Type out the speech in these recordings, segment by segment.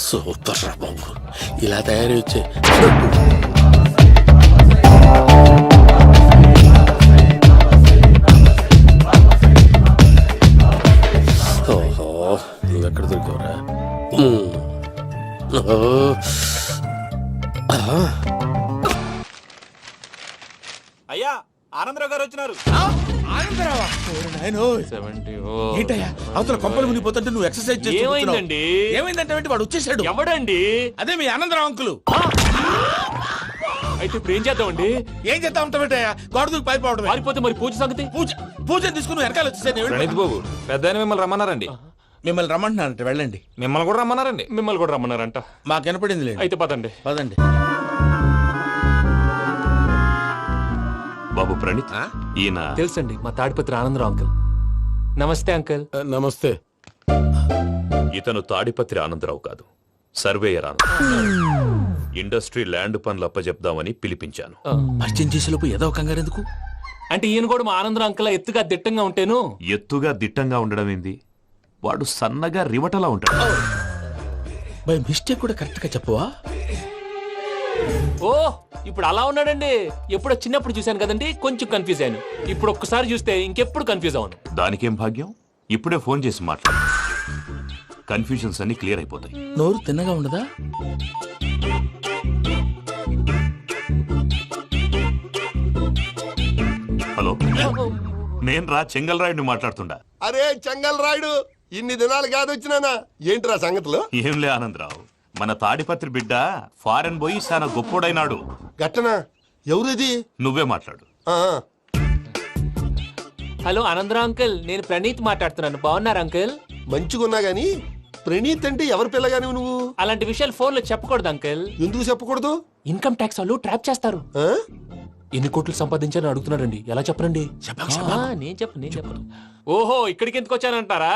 Super రా బాబు, ఇలా తయారు వచ్చే ఓహో, నువ్వెక్కడ దొరికావురా? అయ్యా ఆనందరావు గారు వచ్చినారు. ఏంటయ్యా అవతల కొంపలు మునిగిపోతుంటే నువ్వు ఎక్సర్సైజ్ చేస్తున్నావు? ఏమైందండి? ఏమైందంటే వాడు వచ్చేసాడు. ఎవడండి? అదే మీ ఆనందరావు అంకులు. అయితే ఇప్పుడు ఏం చేద్దామండి? ఏం చేస్తా ఉంటావేటయ్యా, గోడ దూకి పైపోవడం. పారిపోతే మరి పూజ సంగతి? పూజ తీసుకుని వెనకాల వచ్చేసాను. ప్రణీత్ బాబు, పెద్ద మిమ్మల్ని రమ్మన్నారండి. మిమ్మల్ని రమ్మంటున్నారంట, వెళ్ళండి. మిమ్మల్ని కూడా రమ్మన్నారండి. మిమ్మల్ని కూడా రమ్మన్నారంట. మాకు వినపడింది లేదు. అయితే పదండి. పదండి. బాబు ప్రణీత్, ఈయన తెలుసండి, మా తాడిపత్రి ఆనందరావు అంకుల్. నమస్తే అంకుల్. నమస్తే. ఇతను తాడిపత్రి ఆనందరావు కాదు, సర్వేయర్ ఆనందరావు. ఇండస్ట్రీ ల్యాండ్ పనులు అప్పజెప్దామని పిలిపించాను. పరిచయం చేసేలోపు ఏదో కంగారు ఎందుకు? అంటే ఈయన కూడా మా ఆనందరావు అంకుల్ ఎత్తుగా దిట్టంగా ఉంటేను. ఎత్తుగా దిట్టంగా ఉండడం ఏంది, వాడు సన్నగా రివటలా ఉంటాడు. బై మిస్టేక్ కూడా కరెక్ట్ గా చెప్పవా? ఓ, ఇప్పుడు అలా ఉన్నాడండి. ఎప్పుడో చిన్నప్పుడు చూశాను కదండి, కొంచెం కన్ఫ్యూజ్ అయ్యాను. ఇప్పుడు ఒక్కసారి చూస్తే ఇంకెప్పుడు కన్ఫ్యూజ్ అవ్వను. దానికేం భాగ్యం, ఇప్పుడే ఫోన్ చేసి మాట్లాడు. కన్ఫ్యూజన్స్ అన్ని క్లియర్ అయిపోతాయి. నోరు తిన్నగా ఉండదా? హలో, నేను రా చెంగల్ రాయుడిని మాట్లాడుతుండా. అరే చెంగల్ రాయుడు, ఇన్ని దినాలు కాదు వచ్చినానా? ఏంట్రా సంగతులు? ఏంలే ఆనందరావు, మన తాడిపత్రి బిడ్డ ఫారెన్ పోయి చాలా గొప్పోడైనాడు. గట్టనా? ఎవరిది? నువ్వే మాట్లాడు. హలో ఆనందరావు అంకుల్, నేను ప్రణీత్ మాట్లాడుతున్నాను. బాగున్నారు అంకుల్? మంచిగున్నా గాని ప్రణీత్ అంటే ఎవరి పిల్లగాని నువ్వు? అలాంటి విషయాలు ఫోన్ లో చెప్పకూడదు అంకుల్. ఎందుకు చెప్పకూడదు? ఇన్కమ్ ట్యాక్స్ వాళ్ళు ట్రాప్ చేస్తారు. ఆ? ఎన్ని కోట్లు సంపాదించాలని అడుగుతున్నాడండి. ఎలా చెప్పరండి? నేను చెప్పను. ఓహో, ఇక్కడికి ఎందుకు వచ్చానంటారా?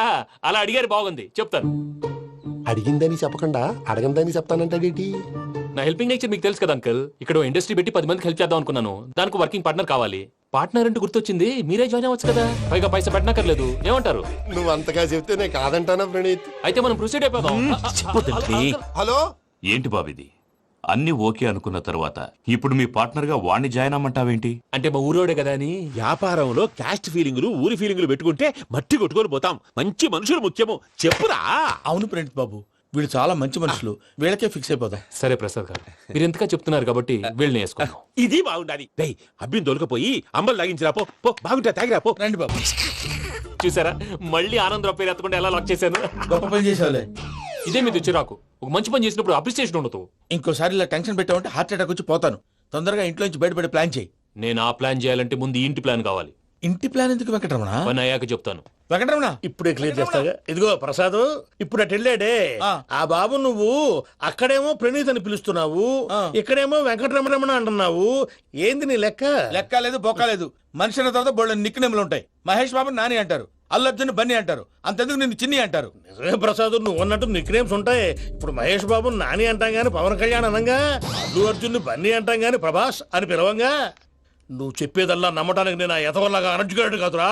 అలా అడిగారు, బాగుంది, చెప్తాను. అడిగిందని చెప్పకుండా అడగందని చెప్తానంటాడేటి? నా హెల్పింగ్ నేచర్ మీకు తెలుసు కదా అంకుల్. ఇక్కడ ఇండస్ట్రీ పెట్టి 10 మందికి హెల్ప్ చేద్దాం అనుకున్నాను. దానికి వర్కింగ్ పార్ట్నర్ కావాలి. పార్ట్నర్ అంటే గుర్తొచ్చింది, మీరే జాయిన్ అవ్వచ్చు కదా. పైగా పైసా పెట్టనక్కర్లేదు. ఏమంటారు? నువ్వు అంతగా చెప్తే నేను కాదంటానా ప్రణీత్? అయితే మనం ప్రొసీడ్ అయిపోదాం. హలో, ఏంటి బాబిది, అన్ని ఓకే అనుకున్న తర్వాత ఇప్పుడు మీ పార్ట్నర్ గా వాణ్ణి జాయిన్ అమ్మంటావేంటి? అంటే మా ఊరోడే కదా అని. వ్యాపారంలో క్యాస్ట్ ఫీలింగులు, ఊరి ఫీలింగులు పెట్టుకుంటే మట్టి కొట్టుకొని పోతాం. మంచి మనుషులు ముఖ్యము. చెప్పురా. అవును ప్రణీత్ బాబు, వీళ్ళు చాలా మంచి మనుషులు. వీళ్ళకే ఫిక్స్ అయిపోదాం. సరే ప్రసాద్ గారు, మీరు ఎంతగా చెప్తున్నారు కాబట్టి వీళ్ళని వేసుకున్నాం. ఇది బాగుండాలి. డై అబ్బిని దొలకపోయి అంబలు తాగించిరా పో. పో బాగుంటా, తాగిరా పో. రండి బాబు. చూసారా, మళ్ళీ ఆనందరావు పేరు ఎత్తకుండా ఎలా లాక్ చేశాను. గొప్ప పని చేసేవాళ్ళే. ఇదే మీద చిరాకు. ఒక మంచి పని చేసినప్పుడు అప్రిసియేషన్ ఉండదు. ఇంకోసారి ఇలా టెన్షన్ పెట్టామంటే హార్ట్ అటాక్ వచ్చి పోతాను. తొందరగా ఇంట్లో నుంచి బయటపడే ప్లాన్ చేయి. నేను ఆ ప్లాన్ చేయాలంటే ముందు ఈ ఇంటి ప్లాన్ కావాలి. ఇంటి ప్లాన్ ఎందుకు వెంకటరమణ? పని అయ్యాక చెప్తాను. వెంకటరమణ ఇప్పుడే క్లియర్ చేస్తాగా. ఇదిగో ప్రసాద్, ఇప్పుడు అటు వెళ్ళాడే ఆ బాబు, నువ్వు అక్కడేమో ప్రణీత్ అని పిలుస్తున్నావు, ఇక్కడేమో వెంకటరమణ అంటున్నావు. ఏంది నీ లెక్క? లెక్క లేదు, బొక్క లేదు. మనిషి అన్న తర్వాత బోళ్ళ నిక్ నేమ్లు ఉంటాయి. మహేష్ బాబు నాని అంటారు, అల్లు అర్జున్ బన్నీ అంటారు, అంతెందుకు నిన్ను చిన్ని అంటారు. నిజమే ప్రసాద్, నువ్వు అన్నట్టు నిక్ నేమ్స్ ఉంటాయి. ఇప్పుడు మహేష్ బాబు నాని అంటాం గాని పవన్ కళ్యాణ్ అనంగా, అల్లు అర్జున్ బన్నీ అంటాం గాని ప్రభాస్ అని పిలవంగా. నువ్వు చెప్పేదల్లా నమ్మటానికి నేను ఆ ఎతవల్లాగా అనర్జుకేటెడ్ కాదురా.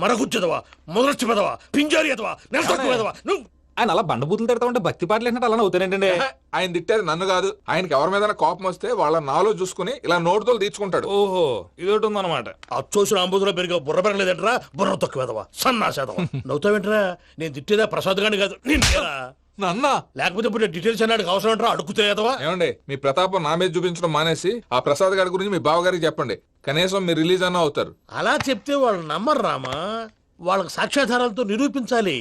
మరగుచ్చదవా, మొదలచ్చి పెదవా, పింజారి ఎదవా, నెలసొక్కు పెదవా నువ్వు. ఆయన అలా బండబూతులు తిడతా ఉంటే భక్తి పాటలు ఏంటంటే అలా అవుతానంటే. ఆయన తిట్టేది నన్ను కాదు, ఆయనకి ఎవరి మీద కోపం వస్తే వాళ్ళ నాలో చూసుకుని ఇలా నోటుతో తీర్చుకుంటాడు. ఓహో, ఇదొకటి ఉందన్నమాట. అచ్చోసిన అంబుధులో పెరిగా బుర్ర పెరగలేదంటరా, బుర్ర తొక్కువేదవా, సన్నాసేదవా. నవ్వుతావేంట్రా? నేను తిట్టేదా ప్రసాద్ గాని కాదు, నిన్నేరా. నన్న లేకపోతే ఇప్పుడు డీటెయిల్స్ అన్నాడు అవసరం అంటారా? అడుగుతాయేదవా. ఏమండి, మీ ప్రతాపం నా మీద చూపించడం మానేసి ఆ ప్రసాద్ గారి గురించి మీ బావగారికి చెప్పండి. కనీసం మీరు రిలీజ్ అన్న అవుతారు. అలా చెప్తే వాళ్ళు నమ్మరు రామా. వాళ్ళకి సాక్ష్యాధారాలతో నిరూపించాలి.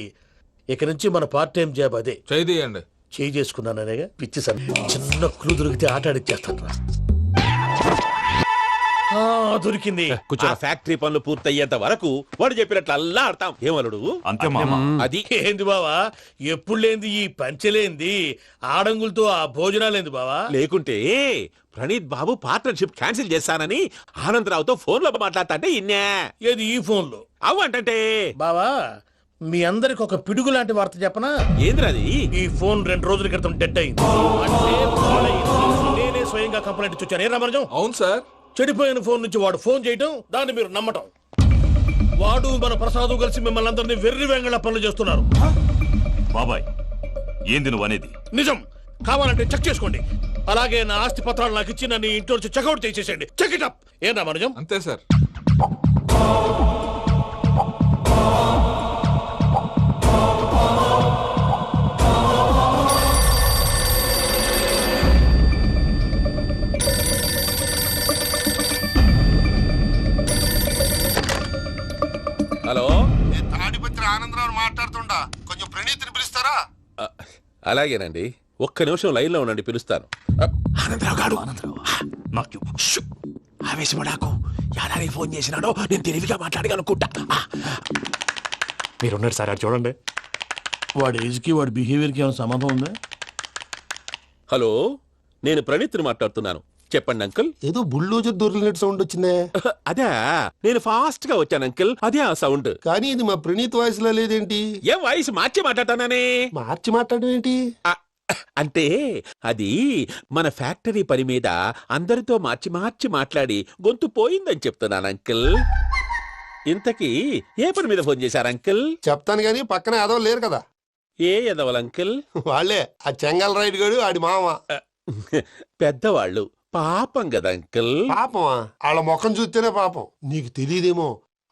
ఇక నుంచి మన పార్ట్ టైం జాబ్ అదే. చేయండి. చేయి చేసుకున్నాననేగా పిచ్చి సార్. చిన్న క్లూ దొరికితే ఆట ఆడిచ్చేస్తాను రా. దొరికింది. కొంచెం ఫ్యాక్టరీ పనులు పూర్తయ్యేంత వరకు వాడు చెప్పినట్లు అల్లా ఆడతాం. ఏమలుడు అంతే మామ. అది ఏంది బావా, ఎప్పుడు లేంది ఈ పంచలేంది, ఆడంగులతో ఆ భోజనాలేంది బావా. లేకుంటే ప్రణీత్ బాబు పార్ట్నర్షిప్ క్యాన్సిల్ చేస్తానని ఆనందరావుతో ఫోన్ లో మాట్లాడతా అంటే ఇన్నే. ఏది ఈ ఫోన్ లో? అవు అంటే బావా, మీ అందరికి ఒక పిడుగు లాంటి వార్త చెప్పనా? ఏంద్రది? ఈ ఫోన్ 2 రోజుల క్రితం డెడ్ అయింది. అంటే పాడైంది. నేనే స్వయంగా కంప్లైంట్ ఇచ్చాను. ఏ రామరాజం? అవును సార్. చెడిపోయిన ఫోన్ నుంచి వాడు ఫోన్ చేయటం, దాన్ని మీరు నమ్మటం. వాడు మన ప్రసాదు కలిసి మిమ్మల్ని అందరినీ వెర్రి వెంగళ పనులు చేస్తున్నారు. బాబాయ్ ఏంది నువ్వు అనేది? నిజం. కావాలంటే చెక్ చేసుకోండి. అలాగే నా ఆస్తి పత్రాలు నాకు ఇచ్చి నన్ను ఇంట్లో నుంచి చెక్అౌట్ చేసేసండి. Check it up. ఏం రామానుజం? అంతే సార్. హలో, నేను తాడిపత్రి ఆనందరావు మాట్లాడుతుండా. కొంచెం ప్రణీతిని పిలుస్తారా? అలాగేనండి, ఒక్క నిమిషం లైన్ లో ఉండండి, పిలుస్తాను. ఆనందరావు గాడు నాకు ఆవేశపడాకు, యాదారి ఫోన్ చేసినాడో నేను తెలివిగా మాట్లాడగలనుకుంటా. మీరున్నారు సార్, అది చూడండి. వాడి ఏజ్కి వాడి బిహేవియర్కి ఏమైనా సంబంధం ఉందా? హలో, నేను ప్రణీత్ని మాట్లాడుతున్నాను. చెప్పండి అంకుల్. ఏదో బుల్డోజర్ దొరికినట్టు సౌండ్ వచ్చిందే. అదే, నేను ఫాస్ట్ గా వచ్చాను అంకుల్, అదే ఆ సౌండ్. కానీ ఇది మా ప్రణీత్ వాయిస్ లో లేదేంటి? ఏ వాయిస్ మార్చి మాట్లాడతానే? మార్చి మాట్లాడడం ఏంటి? అంటే అది మన ఫ్యాక్టరీ పని మీద అందరితో మార్చి మార్చి మాట్లాడి గొంతు పోయిందని చెప్తున్నాను అంకుల్. ఇంతకీ ఏ పని మీద ఫోన్ చేశారు అంకుల్? చెప్తాను గానీ పక్కన ఏదో లేరు కదా. ఏ ఎదవలు అంకుల్? వాళ్ళే ఆ చెంగల్ రైడ్ గడు ఆడి మామ. పెద్దవాళ్ళు, పాపం కదా అంకుల్. పాపమా? వాళ్ళ ముఖం చూస్తేనే పాపం. నీకు తెలియదేమో,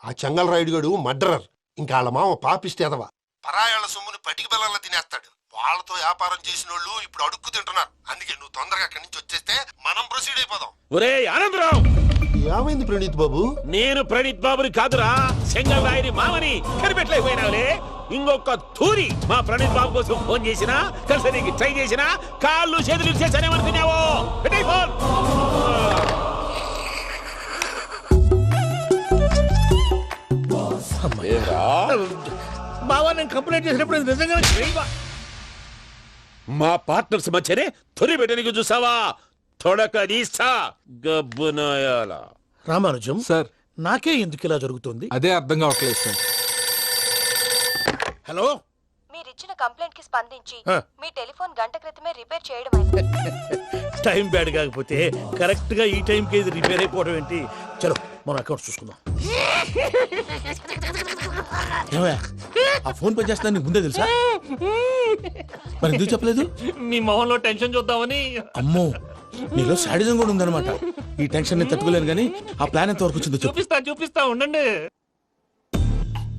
ఆ చెంగల్ రైడ్ గడు మర్డరర్. ఇంకా వాళ్ళ మామ పాపిస్తేదవా. పరాయాళ్ళ సొమ్ముని పటికి బెల్లంలో తినేస్తాడు. వాళ్ళతో వ్యాపారం చేసిన వాళ్ళు ఇప్పుడు అడుక్కు తింటున్నారు. అందుకే నువ్వు తొందరగా అక్కడి నుంచి వచ్చేస్తే మనం ప్రొసీడ్ అయిపోదాం. ఒరే ఆనందరావు, ఏమైంది ప్రణీత్ బాబు? నేను ప్రణీత్ బాబుని కాదురా, సెంగల్ రాయని మామని. కనిపెట్టలేకపోయినావులే. ఇంకొక తూరి మా ప్రణీత్ బాబు కోసం ఫోన్ చేసినా, కలిసి నీకు ట్రై చేసినా కాళ్ళు చేతులు చేశానేమనుకున్నావో. పెట్టేయ్ ఫోన్. బావా, నేను కంప్లైంట్ చేసినప్పుడు ఇది నిజంగా మా పార్ట్నర్స్ మధ్యనే తొలి పెట్టడానికి చూసావా? తొడక నీస్తా గబ్బునాయాల. రామానుజం సార్, నాకే ఎందుకు ఇలా జరుగుతుంది? అదే అర్థం కావట్లేదు సార్. హలో, మీరిచ్చిన కంప్లైంట్ కి స్పందించి ఆ. మీ టెలిఫోన్ గంట క్రితమే రిపేర్ చేయడం అయింది. టైం బ్యాడ్ కాకపోతే కరెక్ట్ గా ఈ టైంకి ఇది రిపేర్ అయిపోవడం ఏంటి? చలో మన అకౌంట్ చూసుకుందాం. ఏమయ్య, ఆ ఫోన్ పని చేస్తున్నా నీకు ముందే తెలుసా? మరి ఎందుకు చెప్పలేదు? మీ మొహంలో టెన్షన్ చూద్దామని. అమ్మో, నీలో శాడిజం కూడా ఉందన్నమాట. ఈ టెన్షన్ నేను తట్టుకోలేను కానీ ఆ ప్లాన్ ఎంత వరకు వచ్చిందో చెప్పు. చూపిస్తా ఉండండి.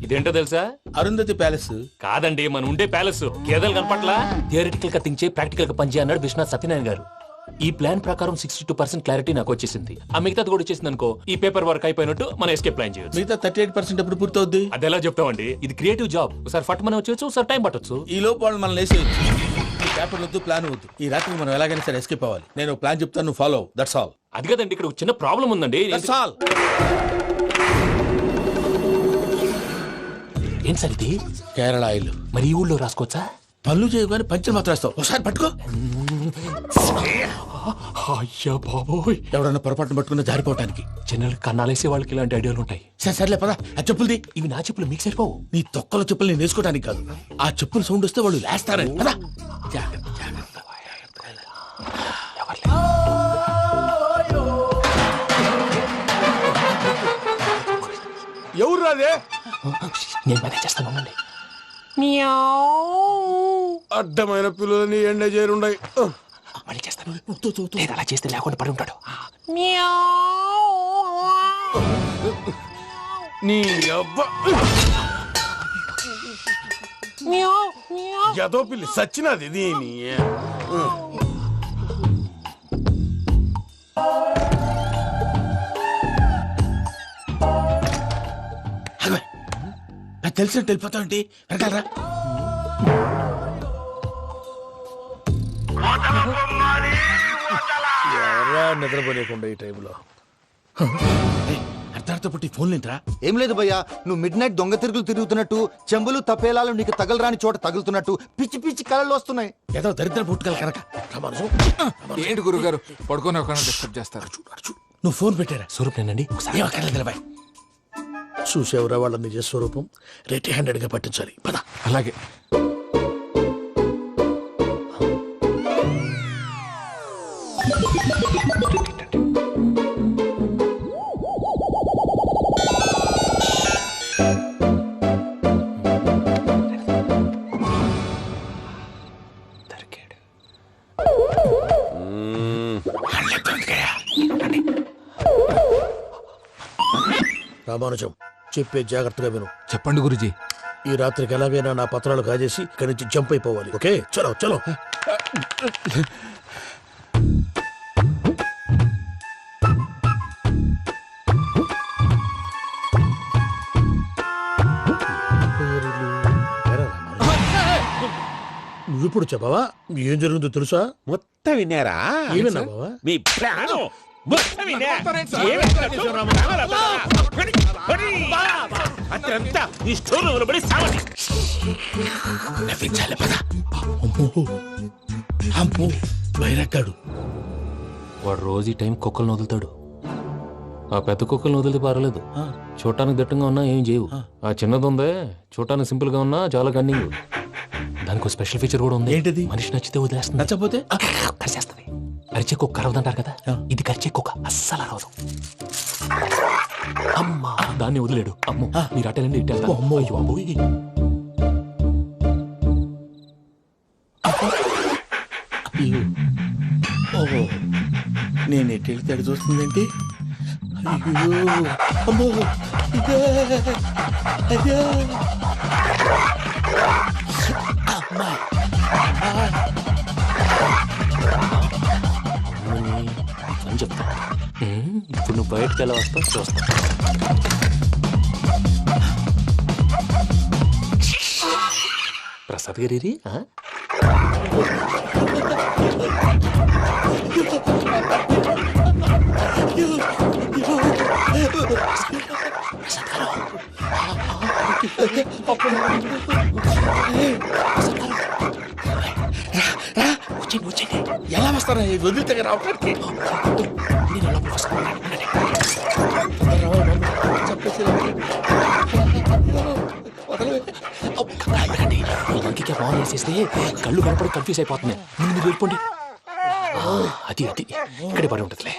ఇదేంటో తెలుసా? అరుంధతి ప్యాలెస్. కాదండి, మన ఉండే ప్యాలెస్. గేదెలు కనపట్లా? థియరిటికల్ గా థింక్ చేయి, ప్రాక్టికల్ గా పనిచేయ అన్నాడు విశ్వనాథ్ సత్యనారాయణ గారు. ఈ ప్లాన్ ప్రకారం 62% క్లారిటీ నాకు వచ్చేసింది. ఆ మిగతాది కూడా వచ్చేసింది అనుకో, ఈ పేపర్ వర్క్ అయిపోయినట్టు మనం ఎస్కేప్ ప్లాన్ చేయొచ్చు. మిగతా 38% ఎప్పుడు పూర్తవుద్ది? అది ఎలా చెప్తామండి? ఇది క్రియేటివ్ జాబ్. ఒకసారి ఫట్ మనం వచ్చేయచ్చు, ఒకసారి టైం పట్టొచ్చు. ఈ లోపు వాళ్ళు మనం లేసేయచ్చు. ఈ పేపర్ వద్దు, ప్లాన్ వద్దు. ఈ రాత్రికి మనం ఎలాగైనా సరే ఎస్కేప్ అవ్వాలి. నేను ప్లాన్ చెప్తాను, నువ్వు ఫాలో. That's all. అది కదండి, ఇక్కడ ఒక చిన్న ప్రాబ్లం ఉందండి. That's all. ఏం సార్ ఇది? కేరళ ఆయిల్. మరి ఈ ఊళ్ళో రాసుకోవచ్చా? పనులు చేయగానే పంచర్ మాత్రం వేస్తావు. ఒకసారి పట్టుకో. అయ్యా బాబోయ్, ఎవడన్నా పొరపాటున పట్టుకున్న జారిపోవటానికి. జనరల్ కన్నాలేసే వాళ్ళకి ఇలాంటి ఐడియాలు ఉంటాయి. సర్లే పదా, ఆ చెప్పులది. ఇవి నా చెప్పులు మీకు సరిపోవు. నీ తొక్కల చెప్పులు నేను వేసుకోవడానికి కాదు, ఆ చెప్పులు సౌండ్ వస్తే వాళ్ళు లేస్తారని. పదా. జాగ్రత్త, జాగ్రత్త. ఎవరు రాదే? నేను మేనేజ్ చేస్తాను, ఉండండి. అడ్డమైన పిల్లలని ఎండ చేరుండయి. మళ్ళీ చేస్తాను. లేదు, అలా చేస్తే లేకుండా పడి ఉంటాడు. నీ అబ్బా ఎదో పిల్లి సచ్చినది దీని. తెలిసినట్టు వెళ్ళిపోతావంటి వెనకాలరా. ఎవరా నిద్రపోలేకుండా ఈ టైంలో? అర్ధార్థ పుట్టి ఫోన్ లేంట్రా? ఏం లేదు భయ్యా, నువ్వు మిడ్ నైట్ దొంగ తిరుగులు తిరుగుతున్నట్టు, చెంబులు తపేలాలు నీకు తగలరాని చోట తగులుతున్నట్టు పిచ్చి పిచ్చి కళలు వస్తున్నాయి. ఏదో దరిద్ర పుట్టుకల కనుక. ఏంటి గురుగారు పడుకొని ఒక డిస్టర్బ్ చేస్తారు? నువ్వు ఫోన్ పెట్టారా? స్వరూప్ నేనండి. ఏం అక్కర్లేదు నిలబాయ్. చూసేవరా వాళ్ళ నిజ స్వరూపం. రెట్టి హ్యాండెడ్ గా పట్టించాలి. పద. అలాగే. రామానుజం చెప్పే జాగ్రత్తగా విను. చెప్పండి గురుజీ. ఈ రాత్రికి ఎలాగైనా నా పత్రాలు కాజేసి ఇక్కడి నుంచి జంప్ అయిపోవాలి. ఓకే, చలో చలో. నువ్విప్పుడు చెప్పవా ఏం జరుగుతుందో తెలుసా? మొత్తం విన్నారా? ఏమన్నా బావా? మీ ప్లాన్ మొత్తం విన్నా? అత్యంతా ఈ స్టోర్ రూమ్ లో పడి సావండి. నవ్వించాలి పద. అమ్మో బైరక్కాడు. వాడు రోజు ఈ టైం కుక్కలను వదులుతాడు. ఆ పెద్ద కుక్కలను వదిలితే పర్వాలేదు, చూడటానికి దట్టంగా ఉన్నా ఏం చేయవు. ఆ చిన్నది ఉందే, చూడటానికి సింపుల్ గా ఉన్నా చాలా కన్నింగ్. దానికి ఒక స్పెషల్ ఫీచర్ కూడా ఉంది. ఏంటిది? మనిషి నచ్చితే వదిలేస్తుంది, నచ్చపోతే కరిచేస్తుంది. అరిచే కుక్క అరవదంటారు కదా, ఇది కరిచే కుక్క అస్సలు అరవదు. అమ్మా దాన్ని వదిలేడు. అమ్మో మీరు అటెండి ఇటు వెళ్తారు. అమ్మో అయ్యో అబ్బోయ్. ఓహో నేను ఎటు వెళ్తే అటు చూస్తుందేంటి? అయ్యో అమ్మో ఇదే అదే అమ్మా. అని చెప్తా. ఇప్పుడు నువ్వు బయటకు ఎలా వస్తావు చూస్తా. ప్రసాద్ గారి ఎలా వస్తారా వదిలితే రావడానికి? ఇంకే బాగా వేసేస్తే కళ్ళు కనపడి కన్ఫ్యూజ్ అయిపోతున్నాయి. మీరు వెళ్ళిపోండి. అది అది ఇక్కడే పడి ఉంటుందిలే.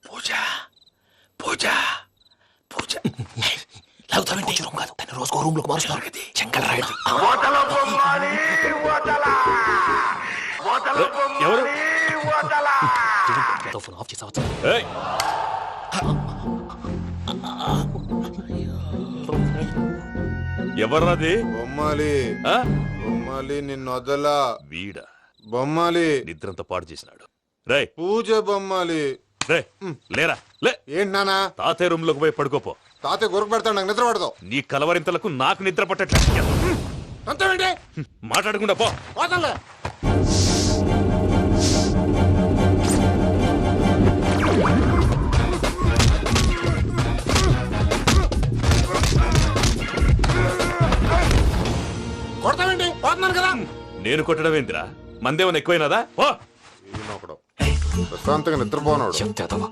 పూజ పూజ పూజ లాగుతామంటే రూమ్ కాదు, తను రోజుకో రూమ్ లోకి మారుస్తారు. చెంగల్ రాయడం ఎవరు? ఫోన్ ఆఫ్ చేసావచ్చు. ఎవర్రాది? బొమ్మాలి ఆ? బొమ్మాలి నిన్ను వదలా. వీడ బొమ్మాలి నిద్రంతా పాడు చేసినాడు. రే పూజ బొమ్మాలి. రే లేరా లే. ఏంటి నానా? తాతయ్య రూమ్ లోకి పోయి పడుకోపో. తాతయ్య గురకు పెడతాడు, నాకు నిద్ర పడతావు. నీ కలవరింతలకు నాకు నిద్ర పట్టట్లేదు. అంతేంటి? మాట్లాడకుండా పో. పోతాలే. కొడతావేంటి? పోతున్నాను కదా. నేను కొట్టడం ఏంటిరా? మందేమన్నా ఎక్కువైనదా? ఓ ఈయనొకడు ప్రశాంతంగా నిద్రపోనాడు. చెప్తావా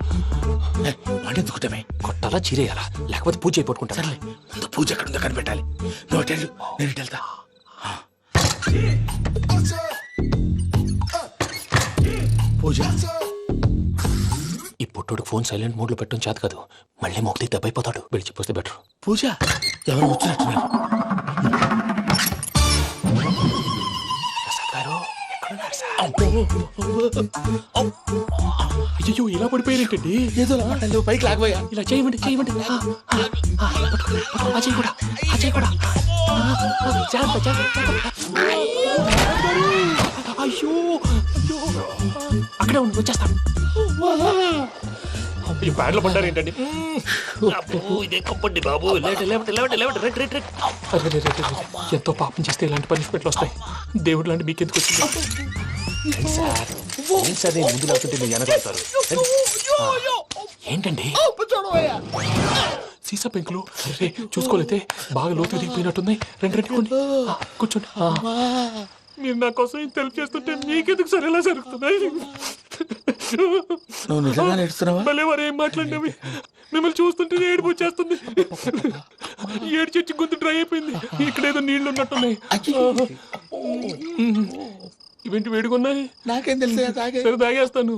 వండెత్తుకుంటామే. కొట్టాలా చీరేయాలా లేకపోతే పూజ అయిపోట్టుకుంటా. సర్లే ముందు పూజ ఎక్కడ ఉందో కనిపెట్టాలి. నువ్వు అటెండు, నేను ఇటు వెళ్తా. పూజ ఈ పుట్టుడికి ఫోన్ సైలెంట్ మోడ్ లో పెట్టడం చేత కాదు, మళ్ళీ మొక్కి దెబ్బైపోతాడు. వెళ్ళి చెప్పొస్తే బెటర్. పూజ ఎవరు వచ్చినట్టున్నారు? ప్రసాద్ గారు ఎక్కడున్నారు సార్? అయ్యో ఇలా పడిపోయారేంటండి? ఏదో మాట్లాడలేవు, పైకి లాగబోయా. ఇలా చేయమండి చేయమండి. అజయ్ కూడా అజయ్ కూడా జాగ్రత్త జాగ్రత్త. అయ్యో అయ్యో అక్కడే ఉండి వచ్చేస్తాను. ఈ బ్యాగ్ లో పడ్డారు ఏంటండి? ఇదే కప్పండి బాబు. ఎంతో పాపం చేస్తే ఇలాంటి పనిష్మెంట్లు వస్తాయి. దేవుడు లాంటి మీకెందుకు వచ్చింది సార్? ఏం సార్ నేను ముందు లేకుంటే మీరు వెనకాడతారు. ఏంటండి సీసా పెంకులు? అరే చూసుకోలేతే బాగా లోతు దిగిపోయినట్టున్నాయి. రెండు రెండు కొన్ని కూర్చోండి. మీరు నా కోసం ఇంత హెల్ప్ చేస్తుంటే మీకెందుకు సరే ఎలా జరుగుతున్నాయి? నువ్వు నిజంగా నేర్చుతున్నావా? మళ్ళీ వారు ఏం మాట్లాడినవి మిమ్మల్ని చూస్తుంటే ఏడుపు వచ్చేస్తుంది. ఏడు చచ్చి గొంతు డ్రై అయిపోయింది. ఇక్కడ ఏదో నీళ్లు ఉన్నట్టున్నాయి. ఇవేంటి వేడుకున్నాయి? నాకేం తెలుసు, సరే తాగేస్తాను.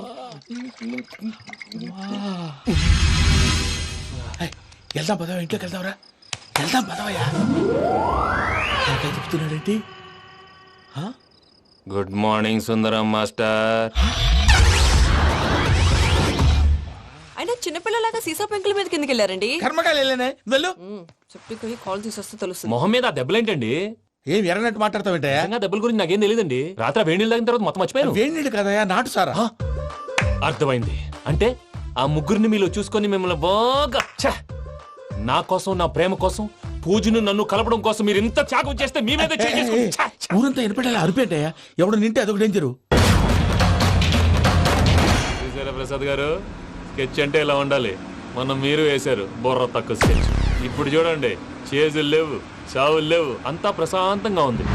వెళ్దాం పదవా, ఇంట్లోకి వెళ్దాంరా. వెళ్దాం పదవయ్యా. నాకై చెప్తున్నాడేంటి? గుడ్ మార్నింగ్ సుందరం మాస్టర్. ఆయన చిన్నపిల్లలాగా సీసా పెంకుల మీద కిందకి వెళ్ళారండి. కర్మకాయలు వెళ్ళానే వెళ్ళు. చెప్పి కాల్ తీసేస్తే తెలుస్తుంది. మొహం మీద ఆ దెబ్బలేంటండి? ఏం ఎర్రనట్టు మాట్లాడతావేంటయ్యా? నిజంగా దెబ్బల గురించి నాకేం తెలియదండి. రాత్రి వేడి నీళ్ళు తాగిన తర్వాత మొత్తం మర్చిపోయాను. వేడి నీళ్ళు కదయా, నాటు సారా. అర్థమైంది. అంటే ఆ ముగ్గురిని మీలో చూసుకొని మిమ్మల్ని బాగా నా కోసం, నా ప్రేమ కోసం, పూజను నన్ను కలపడం కోసం మీరు ఇంత త్యాగం చేస్తే మీ మీద ఊరంతా ఎనపడేలా అరిపేటయ్యా. ఎవడు నింటే అదొక డేంజరు. చూసారా ప్రసాద్ గారు, స్కెచ్ అంటే ఇలా ఉండాలి. మనం మీరు వేశారు బుర్ర తక్కువ స్కెచ్. ఇప్పుడు చూడండి, చేజులు లేవు, చావులు లేవు, అంతా ప్రశాంతంగా ఉంది.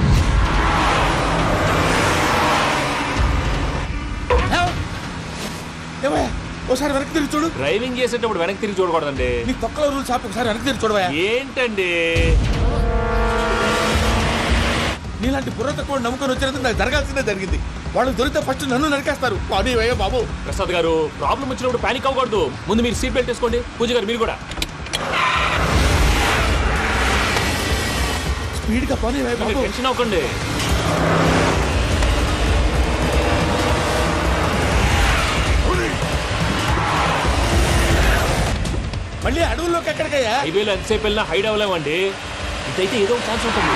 ఒకసారి వెనక్కి తిరిగి చూడు. డ్రైవింగ్ చేసేటప్పుడు వెనక్కి తిరిగి చూడకూడదండి. నీ తొక్కలో రూల్స్ ఆపి ఒకసారి వెనక్కి తిరిగి చూడవా. ఏంటండి నీలాంటి బుర్ర తక్కువ నమ్ముకొని వచ్చినందుకు నాకు జరగాల్సిందే జరిగింది. వాళ్ళు దొరికితే ఫస్ట్ నన్ను నరికేస్తారు. పానీ వయ్యా బాబు. ప్రసాద్ గారు, ప్రాబ్లం వచ్చినప్పుడు పానిక్ అవ్వకూడదు. ముందు మీరు సీట్ బెల్ట్ వేసుకోండి. పూజ గారు మీరు కూడా స్పీడ్ గా పానీ వయ్యా బాబు. టెన్షన్ అవ్వకండి. మళ్ళీ అడవుల్లోకి ఎక్కడికయ్యా? హైవేలో ఎంతసేపు వెళ్ళినా హైడ్ అవ్వలేమండి. ఇదైతే ఏదో ఒక ఛాన్స్ ఉంటుంది.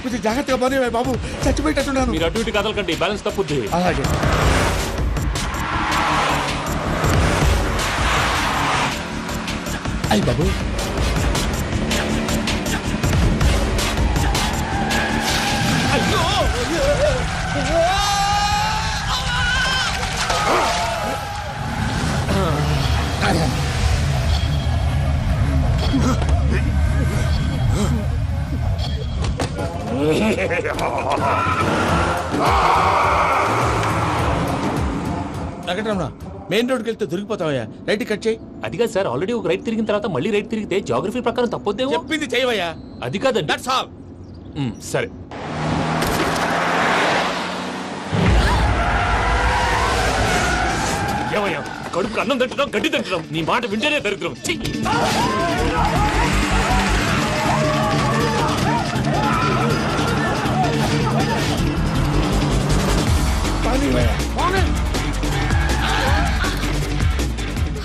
కొంచెం జాగ్రత్తగా పోనీ బాబు, చచ్చిపోయేటట్టున్నాను. మీరు అటు ఇటు కదలకండి, బ్యాలెన్స్ తప్పుద్ది. అలాగే. అయ్యి బాబు, వెంకటరమణ, మెయిన్ రోడ్కి వెళ్తే దొరికిపోతావయ్యా. రైట్ కట్ చేయి. అది కాదు సార్, ఆల్రెడీ ఒక రైట్ తిరిగిన తర్వాత మళ్ళీ రైట్ తిరిగితే జాగ్రఫీ ప్రకారం తప్పొద్దేమో. చెప్పింది చేయవయ్యా. అది కాదండి. That's all. సరే. ఏమయ్యా, కడుపుకు అన్నం తింటున్నాం, గడ్డి తింటున్నాం, నీ మాట వింటేనే దరిద్రం.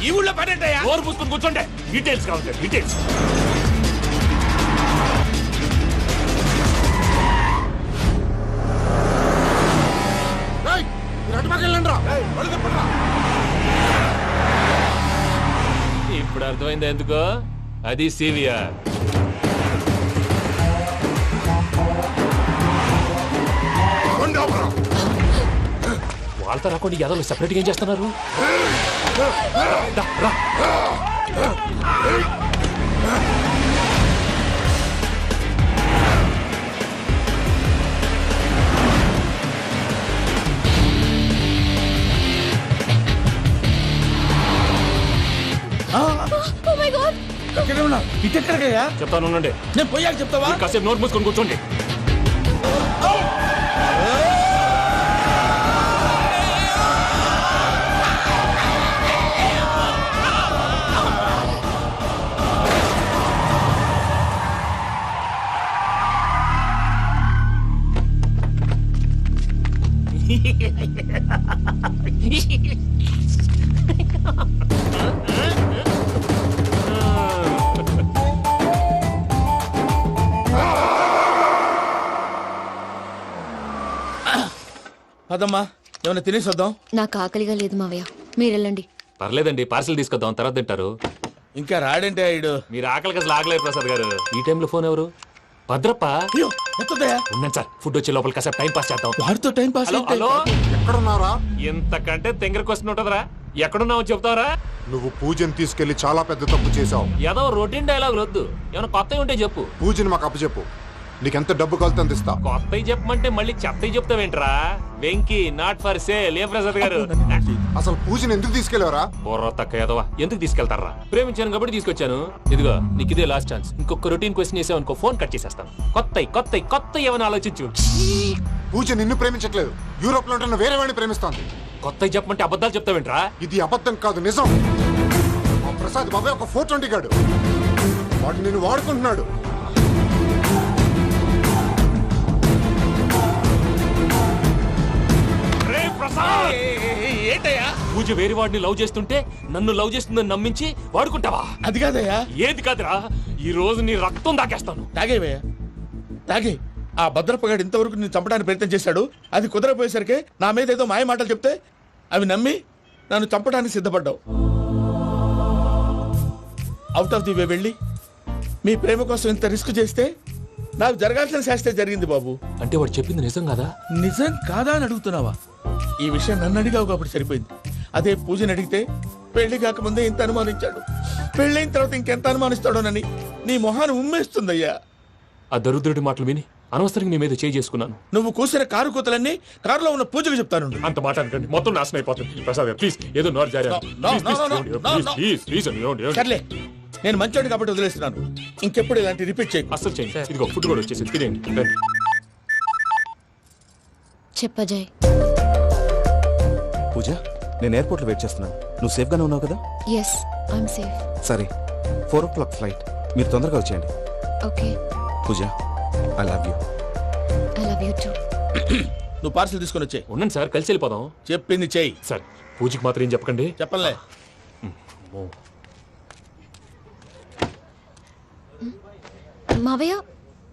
ఈ ఊళ్ళో పడేటయ్యా. ఓరు పుస్తకం కూర్చోండి. డీటెయిల్స్ కావాలి, డీటెయిల్స్. ఇప్పుడు అర్థమైంది ఎందుకో. అది సివిఆర్. వాళ్ళతో రాకుండా యాదవ్ సెపరేట్గా ఏం చేస్తున్నారు? రా. ఇటెక్కడికయ్యా? చెప్తాను ఉండండి. నేను పోయాక చెప్తావా? కాసేపు నోట్ మూసుకొని కూర్చోండి. పదమ్మా, ఏమైనా తినేసి వద్దాం. నాకు ఆకలిగా లేదు మావయ్య, మీరు వెళ్ళండి. పర్లేదండి, పార్సిల్ తీసుకొద్దాం, తర్వాత తింటారు. ఇంకా రాడంటే ఆయుడు. మీరు ఆకలికి అసలు ఆగలేదు ప్రసాద్ గారు. ఈ టైంలో ఫోన్ ఎవరు? భద్రప్ప. ఉన్నాను సార్, ఫుడ్ వచ్చే లోపల కాసేపు టైం పాస్ చేద్దాం. వాడితో టైం పాస్. హలో, ఎక్కడున్నారా? ఇంతకంటే తెంగర క్వశ్చన్ ఉంటుందిరా. ఎక్కడున్నావు చెప్తావరా? నువ్వు పూజని తీసుకెళ్లి చాలా పెద్ద తప్పు చేశావు. ఏదో రొటీన్ డైలాగ్ వద్దు, ఏమైనా కొత్తవి ఉంటే చెప్పు. పూజని మాకు అప్పచెప్పు. నీకెంత డబ్బు కలితే అంత ఇస్తా. కొత్తవి చెప్పమంటే మళ్ళీ చెత్తవి చెప్తావేంట్రా? Venky not for sale. ఏ ప్రసాద్ గారు, అసలు పూజని ఎందుకు తీసుకెళ్లేవరా? బుర్ర తక్క ఏదవా, ఎందుకు తీసుకెళ్తారా? ప్రేమించాను కాబట్టి తీసుకొచ్చాను. ఇదిగో నీకు ఇదే లాస్ట్ ఛాన్స్. ఇంకొక రొటీన్ క్వశ్చన్ చేసావనుకో ఫోన్ కట్ చేసేస్తాను. కొత్త ఏమైనా ఆలోచించు. పూజ నిన్ను ప్రేమించట్లేదు, యూరోప్ లో ఉంటున్న వేరే వాడిని ప్రేమిస్తాంది. కొత్తవి చెప్పమంటే అబద్ధాలు చెప్తావేంట్రా? ఇది అబద్ధం కాదు, నిజం. మా ప్రసాద్ బాబాయ్ ఒక 420 గాడు. వాడు నిన్ను వాడుకుంటున్నాడు. ఏంటయ్యా పూజ వేరే వాడిని లవ్ చేస్తుంటే నన్ను లవ్ చేస్తుందని నమ్మించి వాడుకుంటావా? అది కాదయ్యా. ఏది కాదురా, ఈ రోజు నీ రక్తం దాకేస్తాను. తాగేవయ్యా తాగే. ఆ భద్రపగాడు ఇంతవరకు నేను చంపడానికి ప్రయత్నం చేశాడు. అది కుదరపోయేసరికి నా మీద ఏదో మాయ మాటలు చెప్తే అవి నమ్మి నన్ను చంపడానికి సిద్ధపడ్డావు. అవుట్ ఆఫ్ ది వే వెళ్ళి మీ ప్రేమ కోసం ఇంత రిస్క్ చేస్తే నాకు జరగాల్సిన శాస్త్రే జరిగింది బాబు. అంటే వాడు చెప్పింది నిజం కదా? నిజం కాదా అని అడుగుతున్నావా? ఈ విషయం నన్ను అడిగావు కాబట్టి సరిపోయింది. అదే పూజని అడిగితే పెళ్లి కాకముందే ఇంత అనుమానించాడు, పెళ్ళైన తర్వాత ఇంకెంత అనుమానిస్తాడోనని నీ మొహాన్ని ఉమ్మేస్తుందయ్యా. ఆ దరిద్రుడి మాటలు విని అనవసరంగా నీ మీద చేయి చేసుకున్నాను. నువ్వు కూసిన కారు కూతలన్నీ కారులో ఉన్న పూజకు చెప్తాను. అంత మాట అనకండి, మొత్తం నాశనం అయిపోతుంది. ప్రసాద్ గారు ప్లీజ్, ఏదో నోరు జారీ. సర్లే, నేను మంచోడు కాబట్టి వదిలేస్తున్నాను. ఇంకెప్పుడు ఇలాంటి రిపీట్ చేయకు. అసలు చేయండి. ఇదిగో ఫుడ్ కూడా వచ్చేసి తినేయండి. రండి. చెప్పజాయ్. పూజ, నేను ఎయిర్పోర్ట్లో వెయిట్ చేస్తున్నాను. నువ్వు సేఫ్గానే ఉన్నావు కదా? Yes, I'm safe. సరే, 4 o'clock ఫ్లైట్. మీరు తొందరగా వచ్చేయండి. Okay. Pooja, I love you. I love you too. నువ్వు పార్సల్ తీసుకొని వచ్చే. ఉండండి సార్, కలిసి వెళ్ళిపోదాం. చెప్పింది చెయ్యి. సార్, పూజకి మాత్రం ఏం చెప్పకండి. చెప్పలే. మావయ్య,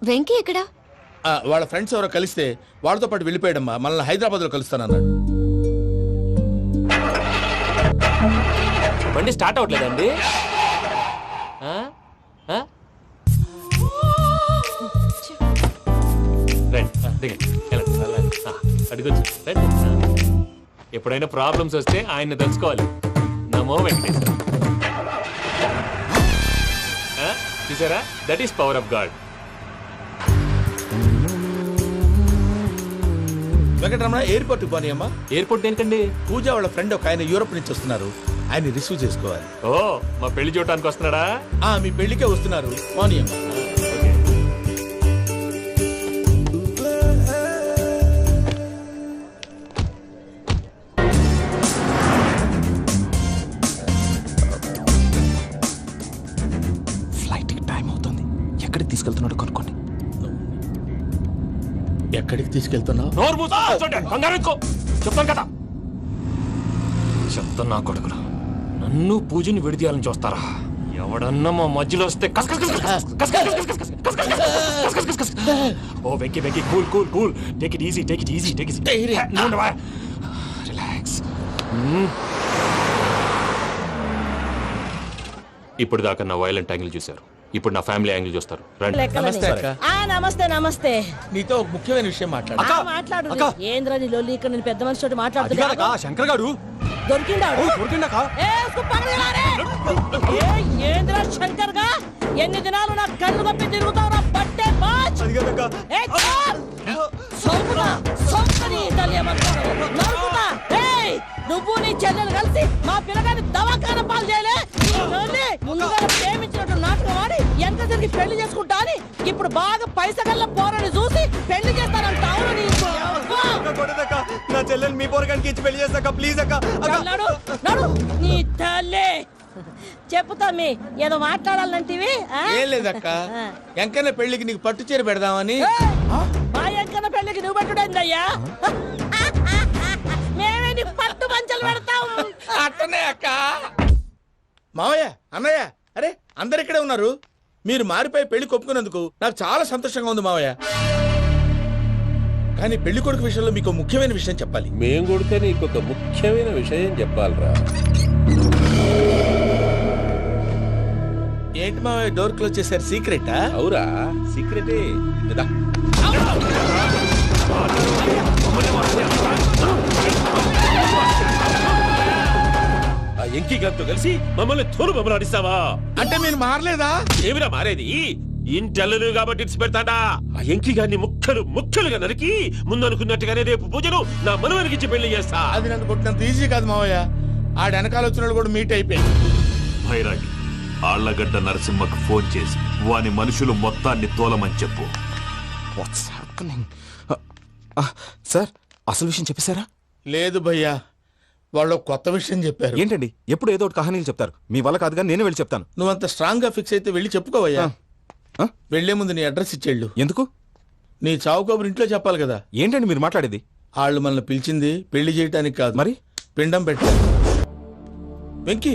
వెంకీ ఎక్కడా? వాళ్ళ ఫ్రెండ్స్ ఎవరో కలిస్తే వాళ్ళతో పాటు వెళ్ళిపోయాడమ్మా. మనల్ని హైదరాబాద్లో కలుస్తానన్నాడు. బండి స్టార్ట్ అవ్వట్లేదండి. ఎప్పుడైనా ప్రాబ్లమ్స్ వస్తే ఆయన్ని తెలుసుకోవాలి. నమో వెంకటేశ్వర. చూసారా, that is power of God. Venkataramana, airport పోనీ అమ్మా. ఎయిర్పోర్ట్ ఏంటండి? పూజ వాళ్ళ ఫ్రెండ్ ఒక ఆయన యూరోప్ నుంచి వస్తున్నారు. ఆయన రిసీవ్ చేసుకోవాలి. ఓ, మా పెళ్లి చూడటానికి వస్తున్నాడా? మీ పెళ్లికే వస్తున్నారు. పోనీ అమ్మా. ఫ్లైట్కి టైం అవుతుంది. ఎక్కడికి తీసుకెళ్తున్నాడో కనుక్కోండి. ఎక్కడికి తీసుకెళ్తున్నావు? చెప్తాను కదా. చెప్తాను నా కొడుకులు. నన్ను పూజని విడిదీయాలని చూస్తారా? ఎవడన్నా మా మధ్యలో వస్తే ఓ Venky Venky, cool cool cool, take it easy, take it easy, take it relax. ఇప్పుడు దాకా నా వైలెంట్ యాంగిల్ చూశారు, ఇప్పుడు నా ఫ్యామిలీ యాంగిల్ చూస్తారు. రండి. నమస్తే అక్క. నమస్తే నమస్తే. నీతో ఒక ముఖ్యమైన విషయం మాట్లాడు. మాట్లాడు. ఏంద్రా నీ లొల్లి? ఇక్కడ నేను పెద్ద మనిషి తోటి మాట్లాడుతున్నా. శంకర్ గారు దొరికిందాడు. ఏంద్రా శంకర్ గా? ఎన్ని దినాలు నా కళ్ళు తప్పి తిరుగుతావు నా పట్టే బాచ్. నువ్వు నీ చెల్లెలు కలిసి మా పిల్లగాని దవాఖాన పాలు చేయలే. ముందుగా ప్రేమించినట్టు నాటకం ఆడి ఎంత తిరిగి పెళ్లి చేసుకుంటా అని ఇప్పుడు బాగా పైసగల్ల పోరని చూసి పెళ్లి చేస్తానంట. నా చెల్లెలు మీ పోరగానికి ఇచ్చి పెళ్లి చేస్తాక ప్లీజ్ అక్క. నడు నీ తల్లి. చెప్పుతా మీ ఏదో మాట్లాడాలంటివి. ఏం లేదక్క, ఎంకన్న పెళ్లికి నీకు పట్టు చీర పెడదామని. మా ఎంకన్న పెళ్లికి నువ్వు పెట్టుడైందయ్యా? మేమే నీ పట్టు పంచలు పెడతాం. అట్టనే అక్క. మావయ్య, అన్నయ్య, అరే అందరు ఇక్కడే ఉన్నారు. మీరు మారిపోయి పెళ్లి కొప్పుకున్నందుకు నాకు చాలా సంతోషంగా ఉంది మావయ్య. కానీ పెళ్లి కొడుకు విషయంలో మీకు ముఖ్యమైన విషయం చెప్పాలి. మేం కొడుక నీకు ఒక ముఖ్యమైన విషయం చెప్పాలరా. ఏంటి మావయ్య డోర్ క్లోజ్ చేశారు? సీక్రెటా? అవురా, సీక్రెటే. ఆ ఎంకీ గారితో కలిసి మమ్మల్ని తోలు బొమ్మలాడిస్తావా? అంటే మీరు మారలేదా? ఏమిరా మారేది? ఇంటల్లు కాబట్టి ఇడిచి పెడతాడా? ఆ ఎంకీ గారిని ముక్కలుగా నరికి ముందనుకున్నట్టుగానే రేపు పూజను నా మనవరికిచ్చి పెళ్లి చేస్తా. అది నన్ను కొట్టినంత ఈజీ కాదు మావయ్య. ఆడ వెనకాల వచ్చిన వాళ్ళు కూడా మీట్ అయిపోయింది. భైరాగి, ఆళ్లగడ్డ నరసింహకు ఫోన్ చేసి వాని మనుషులు మొత్తాన్ని తోలమని చెప్పు. సార్, అసలు విషయం చెప్పేశారా? లేదు భయ్యా, వాళ్ళు కొత్త విషయం చెప్పారు. ఏంటండి, ఎప్పుడు ఏదో ఒకటి కహానీలు చెప్తారు. మీ వల్ల కాదుగా, నేను వెళ్ళి చెప్తాను. నువ్వంత స్ట్రాంగ్ గా ఫిక్స్ అయితే వెళ్ళి చెప్పుకోవయ్యా. వెళ్లే ముందు నీ అడ్రస్ ఇచ్చేళ్ళు. ఎందుకు? నీ చావు కబురు ఇంట్లో చెప్పాలి కదా. ఏంటండి మీరు మాట్లాడేది? వాళ్ళు మనల్ని పిలిచింది పెళ్లి చేయటానికి కాదు, మరి పిండం పెట్టారు. వెంకీ,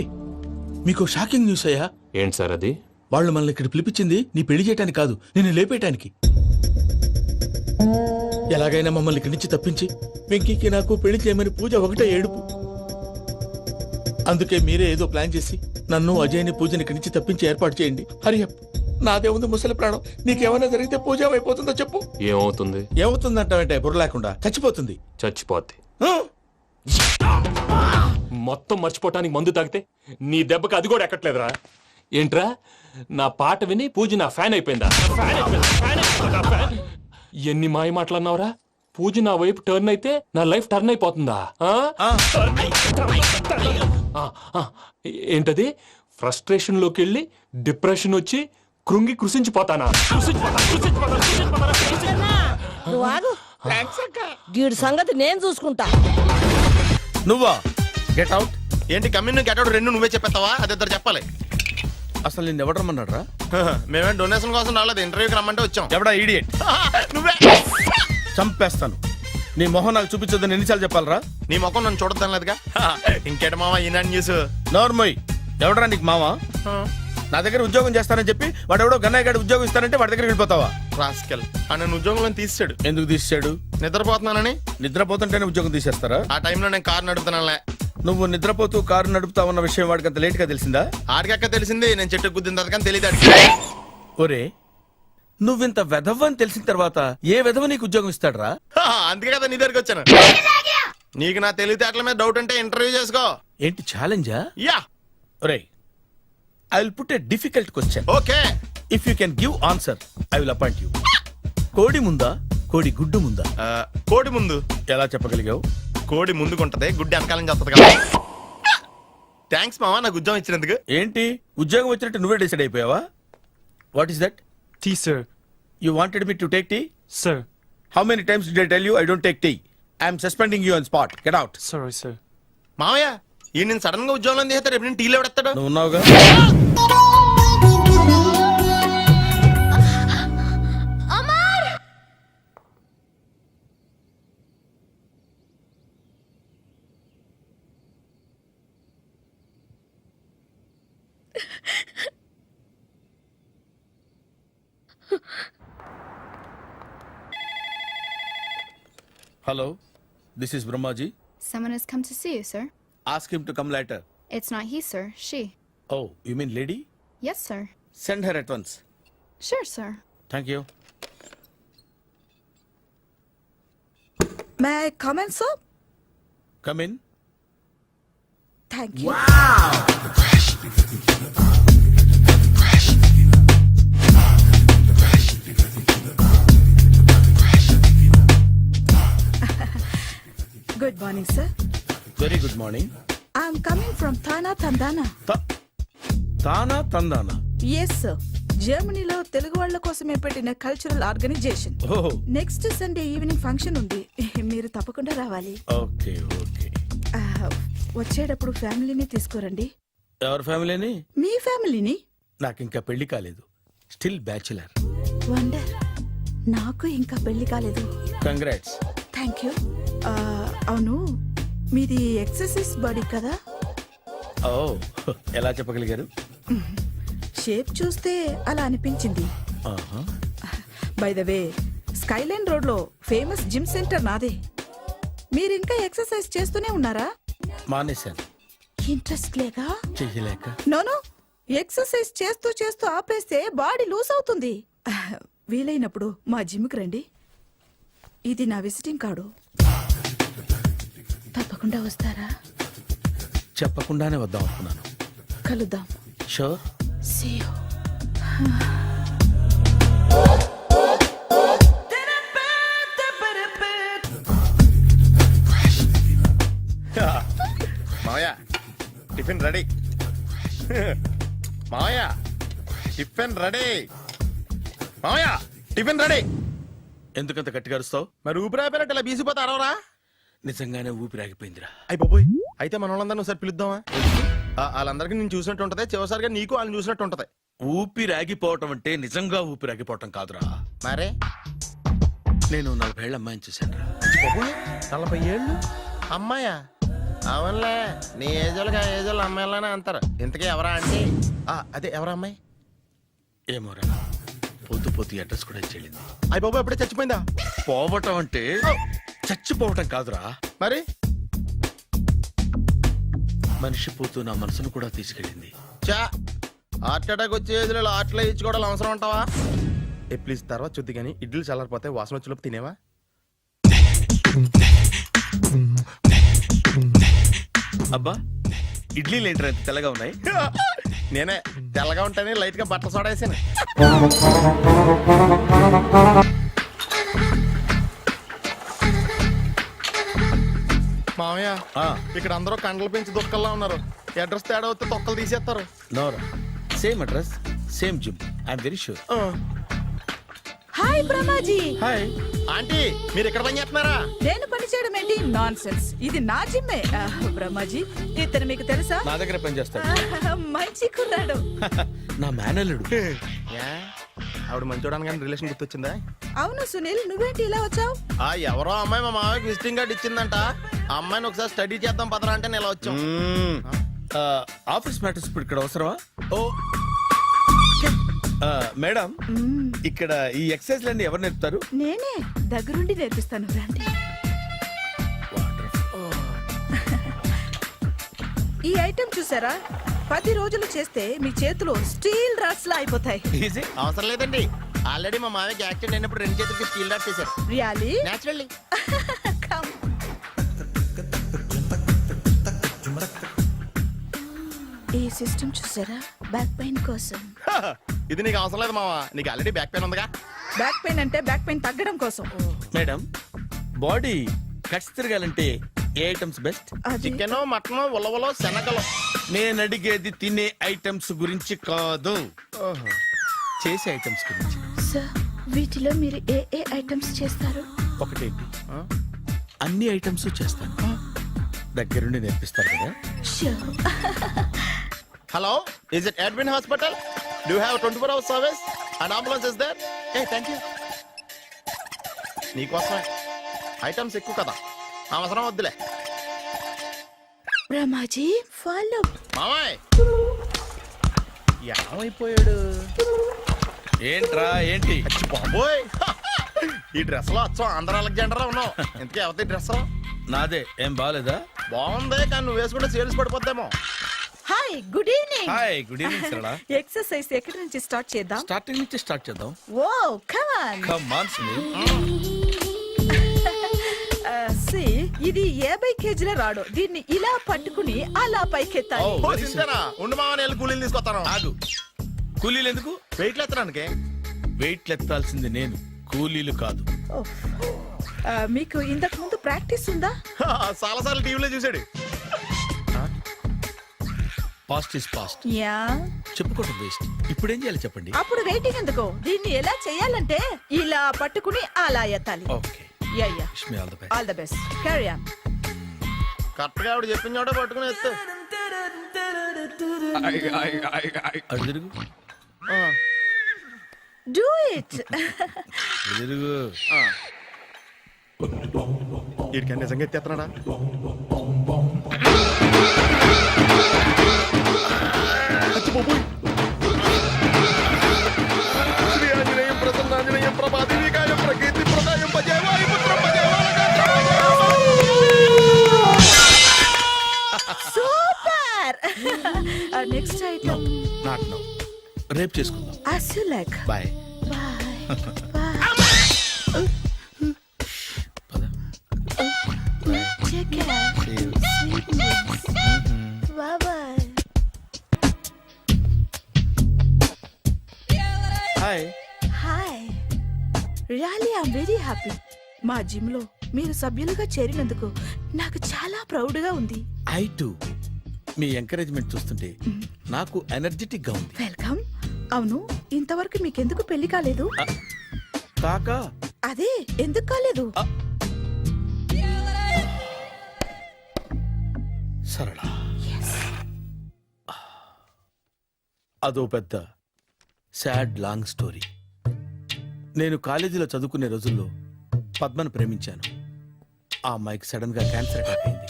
మీకు షాకింగ్ న్యూస్ అయ్యా. ఏంటి సార్ అది? వాళ్ళు మనల్ని ఇక్కడ పిలిపించింది నీ పెళ్లి చేయటానికి కాదు, నిన్ను లేపేయటానికి. ఎలాగైనా మమ్మల్ని ఇక్కడి నుంచి తప్పించి వెంకీకి నాకు పెళ్లి చేయమని పూజ ఒకటే ఏడుపు. అందుకే మీరే ఏదో ప్లాన్ చేసి నన్ను అజయ్ని పూజని ఇక్కడి నుంచి తప్పించి ఏర్పాటు చేయండి. హరియప్, నాదే ఉంది ముసలి ప్రాణం. నీకేమైనా జరిగితే పూజ అయిపోతుందో చెప్పు. ఏమవుతుంది? ఏమవుతుందంటావంటే బుర్ర లేకుండా చచ్చిపోతుంది. చచ్చిపోద్ది. ఆ? మొత్తం మర్చిపోవటానికి మందు తాగితే నీ దెబ్బకి అది కూడా ఎక్కట్లేదురా. ఏంట్రా, నా పాట విని పూజ నా ఫ్యాన్ అయిపోయిందా? ఎన్ని మాయ మాటలన్నావురా? పూజ నా వైపు టర్న్ అయితే నా లైఫ్ టర్న్ అయిపోతుందా? ఏంటది? ఫ్రస్ట్రేషన్ లోకి వెళ్ళి డిప్రెషన్ వచ్చి కృంగి కృషించిపోతానా? నువ్వు ఆగు. వీడి సంగతి నేను చూసుకుంటా. నువ్వా? Get out. ఏంటి కమ్యూన్ గెట్ అవుట్ రెండు నువ్వే చెప్పేస్తావా? అది ఇద్దరు చెప్పాలి. అసలు నేను ఎవరు రమ్మన్నాడు రా? మేమే డొనేషన్ కోసం రాలేదు, ఇంటర్వ్యూకి రమ్మంటే వచ్చాం. ఎవడా ఈడియట్? నువ్వే. చంపేస్తాను. నీ మొహం నాకు చూపించొద్దని ఎన్నిసార్లు చెప్పాలరా? నీ ముఖం నన్ను చూడతానులేదుగా. ఇంకేట మామ ఈనాడు న్యూస్. నోర్మోయ్, ఎవడరా నీకు మావా? నా దగ్గర ఉద్యోగం చేస్తానని చెప్పి వాడెవడో గన్నయ్య గారి ఉద్యోగం ఇస్తానంటే వాడి దగ్గర వెళ్ళిపోతావా? రాస్కెల్, నన్ను ఉద్యోగంలో తీసాడు. ఎందుకు తీసాడు? నిద్రపోతున్నానని. నిద్రపోతుంటేనే ఉద్యోగం తీసేస్తారా? ఆ టైంలో నేను కారు నడుపుతున్నానులే. నువ్వు నిద్రపోతూ కారు నడుపుతావన్న విషయం వాడికి అంత లేట్ గా తెలిసిందా? ఆడికక్క తెలిసింది, నేను చెట్టు గుద్దిన తర్వాత కానీ తెలియదు. ఒరే, నువ్వింత వెధవని తెలిసిన తర్వాత ఏ వెధవ నీకు ఉద్యోగం ఇస్తాడరా? అందుకే కదా నీ దగ్గరికి వచ్చాను. నీకు నా తెలివితేటల మీద డౌట్ అంటే ఇంటర్వ్యూ చేసుకో. ఏంటి ఛాలెంజా? యా. ఒరే, I will put a difficult question. Okay. If you can give answer I will appoint you. కోడి ముందా, కోడి గుడ్డు ముందా? కోడి ముందు. ఎలా చెప్పగలిగావు? కోడి ముందుకుంటది, గుడ్డి వెనకాలం చేస్తుంది కదా. థ్యాంక్స్ మామా నాకు ఉద్యోగం ఇచ్చినందుకు. ఏంటి ఉద్యోగం వచ్చినట్టు నువ్వే డిసైడ్ అయిపోయావా? What is that? Tea sir. You wanted me to take tea? Sir. How many times did I tell you I don't take tea? I am suspending you on spot. Get out. Sorry, sir. మామయ్య, ఈ నేను sudden గా ఉద్యోగంలో తీస్తాడు. రేపు నేను టీలో పెడతాడు. నువ్వు ఉన్నావుగా? Hello, this is Brahmaji. Someone has come to see you, sir. Ask him to come later. It's not he, sir. She. Oh, you mean lady? Yes, sir. Send her at once. Sure, sir. Thank you. May I come in, sir? Come in. Thank you. Good morning, sir. Very good morning. I'm coming from Thana, Tandana. Thana, Tandana. Yes, sir. జర్మనీలో తెలుగు వాళ్ళ కోసమే పెట్టిన cultural organisation. Oh. Next Sunday evening function ఉంది, మీరు తప్పకుండా రావాలి. Okay, okay. వచ్చేటప్పుడు ఫ్యామిలీని తీసుకురండి. ఎవరి ఫ్యామిలీని? మీ ఫ్యామిలీని. నాకు ఇంకా పెళ్లి కాలేదు. Still bachelor. వండర్. నాకు ఇంకా పెళ్లి కాలేదు. కంగ్రాట్స్. Thank you. అవును, మీది ఎక్సర్సైజ్ బాడీ కదా? ఓ, ఎలా చెప్పగలిగారు? షేప్ చూస్తే అలా అనిపించింది. By the way, Skyline road లో ఫేమస్ జిమ్ సెంటర్ నాదే. మీరు ఇంకా ఎక్సర్సైజ్ చేస్తూనే ఉన్నారా? మానేశాను. ఇంట్రెస్ట్ లేక? చెయ్యలేక. నోను, ఎక్సర్సైజ్ చేస్తూ చేస్తూ ఆపేస్తే బాడీ లూజ్ అవుతుంది. వీలైనప్పుడు మా జిమ్కి రండి. ఇది నా విజిటింగ్ కార్డు. తప్పకుండా వస్తారా? చెప్పకుండానే వద్దాం అనుకున్నాను. కలుద్దాం. షూర్. See you. మామయ్య, టిఫిన్ రెడీ. మామయ్య, టిఫిన్ రెడీ. మామయ్య, టిఫిన్ రెడీ. ఎందుకంత గట్టిగా అరుస్తావు? మరి ఊపిరాయిపోయినట్టు ఇలా బీసిపోతారవరా? నిజంగానే ఊపిరాగిపోయిందిరా. అయ్యి బాబోయ్, అయితే మన వాళ్ళందరినీ ఒకసారి పిలుద్దామా? వాళ్ళందరికీ నేను చూసినట్టు ఉంటది, చివరిసారిగా నీకు వాళ్ళని చూసినట్టు ఉంటది. ఊపిరాగిపోవటం అంటే నిజంగా ఊపిరాగిపోవటం కాదురా. మరే నేను 40 ఏళ్ల అమ్మాయిని చూశాను రా. 40 ఏళ్ళు అమ్మాయా? అవునులే, నీ ఏజోళ్ళకి ఆ ఏజోళ్ళు అమ్మాయిలానే అంటారు. ఇంతకీ ఎవరా అంటే అదే ఎవరా అమ్మాయి? ఏమోరా, పొద్దు పొద్దు అడ్రస్ కూడా చెల్లింది. అయ్యి బాబు ఎప్పుడే చచ్చిపోయిందా? పోవటం అంటే చచ్చిపోవటం కాదురా, మరి మనిషి పోతూ నా మనసును కూడా తీసుకెళ్ళింది. చా, హార్ట్ అటాక్ వచ్చే ఏజ్లో హార్ట్లో ఇచ్చుకోవడం అవసరం ఉంటావా? ప్లీజ్ తర్వాత చూద్ది కానీ ఇడ్లీలు చల్లారిపోతే వాసన వచ్చేలోపు తినేవా? అబ్బా, ఇడ్లీలు ఏంటి ఎంత తెల్లగా ఉన్నాయి? నేనే తెల్లగా ఉంటానే లైట్ గా బట్టలు సోడేసాను. మామయ్య, ఇక్కడ అందరూ కండలు పెంచి దుక్కల్లా ఉన్నారు. అడ్రస్ తేడా వస్తే తొక్కలు తీసేస్తారు. Nora, same address, same gym. I'm very sure. Hi Brahmaji. Hi aunty, మీరు ఇక్కడ పని చేస్తున్నారా? నేను పని చేయడం ఏంటి? Nonsense. ఇది నా జిమ్మే. బ్రహ్మాజీ, ఇతను మీకు తెలుసా? నా దగ్గర పని చేస్తాడు. మంచి కుర్రాడు. నా మేనల్లుడు. ఆవిడ మంచి చూడడానికి రిలేషన్ గుర్తొచ్చిందా? అవును సునీల్, నువ్వేంటి ఇలా వచ్చావు? ఎవరో అమ్మాయి మా మామయ్యకి విజిటింగ్ కార్డు ఇచ్చిందంట. ఆ అమ్మాయిని ఒకసారి స్టడీ చేద్దాం పదరా అంటే నేను ఇలా వచ్చాం. ఆఫీస్ మ్యాటర్స్ ఇప్పుడు ఇక్కడ అవసరమా? ఓ మేడం, ఇక్కడ ఈ ఎక్సర్సైజ్ లన్నీ ఎవరు నేర్పుతారు? నేనే దగ్గరుండి నేర్పిస్తాను. రండి. ఈ ఐటెం చూసారా? 10 రోజులు చేస్తే మీ చేతులు స్టీల్ రాట్స్ లా అయిపోతాయి. అవసరం లేదండి, ఆల్రెడీ మా మామయ్యకి యాక్సిడెంట్ అయినప్పుడు 2 చేతులకి స్టీల్ రాట్ చేశారు. రియల్లీ? నేచురల్లీ. ఈ సిస్టమ్ చూసారా? బ్యాక్ పెయిన్ కోసం. ఇది నీకు అవసరం లేదు మావా, నీకు ఆల్రెడీ బ్యాక్ పెయిన్ ఉందిగా. బ్యాక్ పెయిన్ అంటే బ్యాక్ పెయిన్ తగ్గడం కోసం. మేడం, బాడీ కట్స్ తిరగాలంటే ఏ ఐటమ్స్ బెస్ట్? చికెన్, మటన్, ఉలవలో, శనగలు. నేను అడిగేది తినే ఐటమ్స్ గురించి కాదు, చేసే ఐటమ్స్ గురించి. సార్, వీటిలో మీరు ఏ ఏ ఐటమ్స్ చేస్తారు? ఒకటేంటి, అన్ని ఐటమ్స్ చేస్తాను. దగ్గరుండి నేర్పిస్తారు కదా. Hello, is it admin hospital? Do have 24 hours service and ambulance is there? Thank you. నీకోసమే ఐటమ్స్ ఎక్కువ కదా, అవసరం వద్దులే. బ్రహ్మాజీ, ఫాలో. మామయ్య ఏమైపోయాడు? ఏంట్రా ఏంటి? బాబోయ్, ఈ డ్రెస్ లో అచ్చం ఆంధ్ర అలెగ్జాండర్ ఉన్నావు. ఇంతకీ ఎవరి డ్రెస్? నాదే. ఏం బాగాలేదా? బాగుంది, కానీ నువ్వు వేసుకుంటే సేల్స్ పడిపోద్దేమో. Hi, good evening. Hi, good evening Sarala. Exercise ఎక్కడి నుంచి స్టార్ట్ చేద్దాం? స్టార్టింగ్ నుంచి స్టార్ట్ చేద్దాం. Oh come on. Come on Sunil. ఇది 50 కేజీల రాడు. దీన్ని ఇలా పట్టుకుని అలా పైకెత్తాలి. ఉండు మామ, నేను కూలీలు తీసుకొస్తాను. ఆగు, కూలీలు ఎందుకు? వెయిట్ ఎత్తడానికి. వెయిట్ ఎత్తాల్సింది నేను, కూలీలు కాదు. మీకు ఇంతకు ముందు ప్రాక్టీస్ ఉందా? చాలా సార్లు టీవీలో చూసాడు. Past is past. యా, చెప్పుకోవడం వేస్ట్. ఇప్పుడు ఏం చేయాలి చెప్పండి? అప్పుడు వెయిటింగ్ ఎందుకు? దీన్ని ఎలా చేయాలంటే ఇలా పట్టుకుని అలా ఎత్తాలి. Okay, ya ya, wish me all the best. All the best. Carry on. Correct గా ఆవిడ చెప్పిన చోట పట్టుకుని ఎత్తు. అటు తిరుగు. Do it. తిరుగు. వీడికి నిజంగా ఎత్తేస్తున్నాడా? శ్రీ ఆంజనేయం ప్రసన్నాంజనేయం ప్రభాదేవికాయం ప్రకీర్తి ప్రదాయం భజే వాయుపుత్రం భజే super. Next item not now, రేపు చేసుకుందాం. as you like. బాయ్. Take care. Bye bye. Hi. Hi, really I'm very happy. మా జిమ్ లో మీరు సభ్యులుగా చేరినందుకు నాకు చాలా ప్రౌడ్ గా ఉంది. I to. మీ ఎంకరేజ్మెంట్ చూస్తుంటే నాకు ఎనర్జెటిక్ గా ఉంది. వెల్కమ్. అవును, ఇంతవరకు మీకెందుకు పెళ్లి కాలేదు? కాకా, అదే ఎందుకు కాలేదు? సరళ, అదో పెద్ద సాడ్ లాంగ్ స్టోరీ. నేను కాలేజీలో చదువుకునే రోజుల్లో పద్మను ప్రేమించాను. ఆ అమ్మాయికి సడన్ గా క్యాన్సర్ అటాక్ అయింది.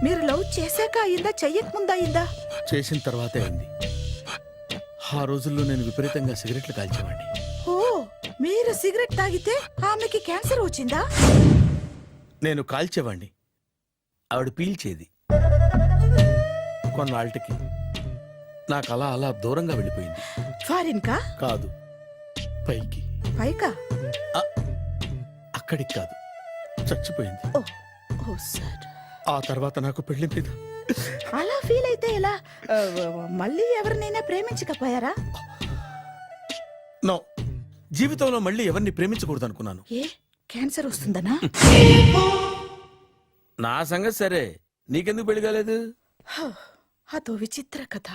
మీరు లవ్ చేశాక అయిందా చెయ్యక ముందా అయిందా? చేసిన తర్వాతే అయింది. ఆ రోజుల్లో నేను విపరీతంగా సిగరెట్లు కాల్చేవాడిని. ఓ, మీరు సిగరెట్ తాగితే ఆమెకి క్యాన్సర్ వచ్చిందా? నేను కాల్చేవాడిని, ఆవిడ పీల్చేది. కొన్నాళ్ళకి నాకు అలా అలా దూరంగా వెళ్ళిపోయింది. ఫారిన్ కా? కాదు, పైకి. పైకా? అక్కడికి కాదు, చచ్చిపోయింది. ఓ సార్. ఆ తర్వాత నాకు పెళ్లి మీద అలా ఫీల్ అయితే ఎలా? మళ్ళీ ఎవరినైనా ప్రేమించకపోయారా? నో, జీవితంలో మళ్ళీ ఎవరిని ప్రేమించకూడదు అనుకున్నాను. ఏ, క్యాన్సర్ వస్తుందనా? నా సంగతి సరే, నీకెందుకు పెళ్లి కాలేదు? అదో విచిత్ర కథ.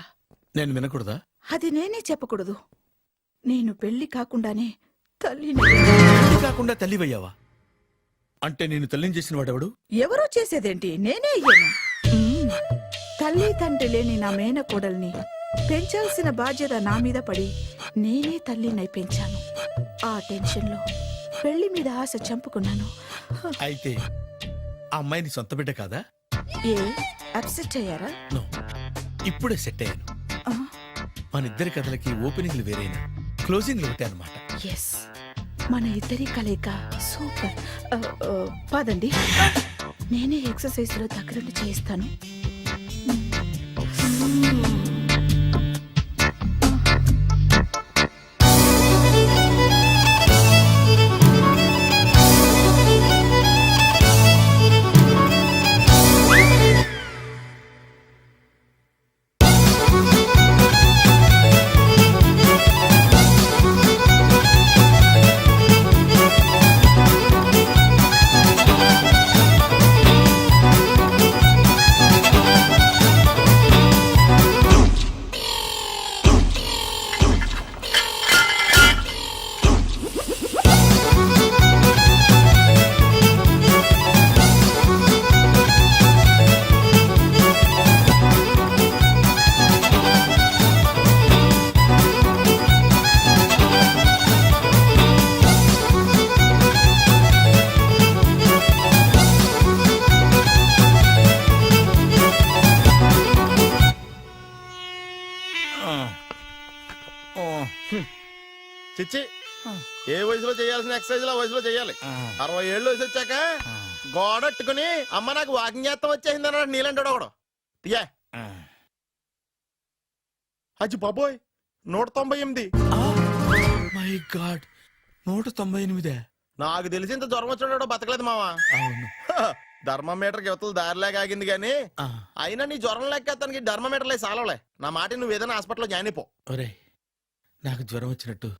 నేను వినకూడదా? అది నేనే చెప్పకూడదు. నేను పెళ్లి కాకుండానే తల్లిని. పెళ్లి కాకుండా తల్లివయ్యావా? అంటే నేను తల్లిని చేసిన వాడెవడు? ఎవరో చేసేదేంటి, నేనే అయ్యాను. తల్లి తండ్రి లేని నా మేనకోడల్ని పెంచాల్సిన బాధ్యత నా మీద పడి నేనే తల్లినై పెంచాను. ఆ టెన్షన్లో పెళ్లి మీద ఆశ చంపుకున్నాను. అయితే ఆ అమ్మాయిని సొంత బిడ్డ కాదా? ఏ, అప్సెట్ అయ్యారా? నో, ఇప్పుడే సెట్ అయ్యాను. మన ఇద్దరి కథలకి ఓపెనింగ్లు వేరైనా క్లోజింగ్లు ఒకటే అనమాట. ఎస్, మన ఇద్దరి కలయిక సూపర్. పదండి, నేనే ఎక్సర్సైజ్ లో దగ్గరుండి చేయిస్తాను. చిచ్చి, ఏ వయసులో చేయాల్సిన ఎక్సర్సైజ్ ఆ వయసులో చేయాలి. 60 ఏళ్ళు వయసు వచ్చాక గోడట్టుకుని అమ్మ నాకు వాకింగ్ చేస్తాం వచ్చేసింది అన్నాడు నీలంటాడు ఒకడు. తీయా అచ్చి బాబోయ్, 198. My God, 198. నాకు తెలిసి ఇంత జ్వరం వచ్చాడో బతకలేదు మావా. అవును, ధర్మమీటర్ యువతలు దారిలాగా ఆగింది గానీ అయినా నీ జ్వరం లెక్క అతనికి ధర్మమీటర్లే సాలవలే. నా మాట నువ్వు ఏదైనా హాస్పిటల్లో జాయిన్ అయిపో. ఒరే, నాకు జ్వరం వచ్చినట్టు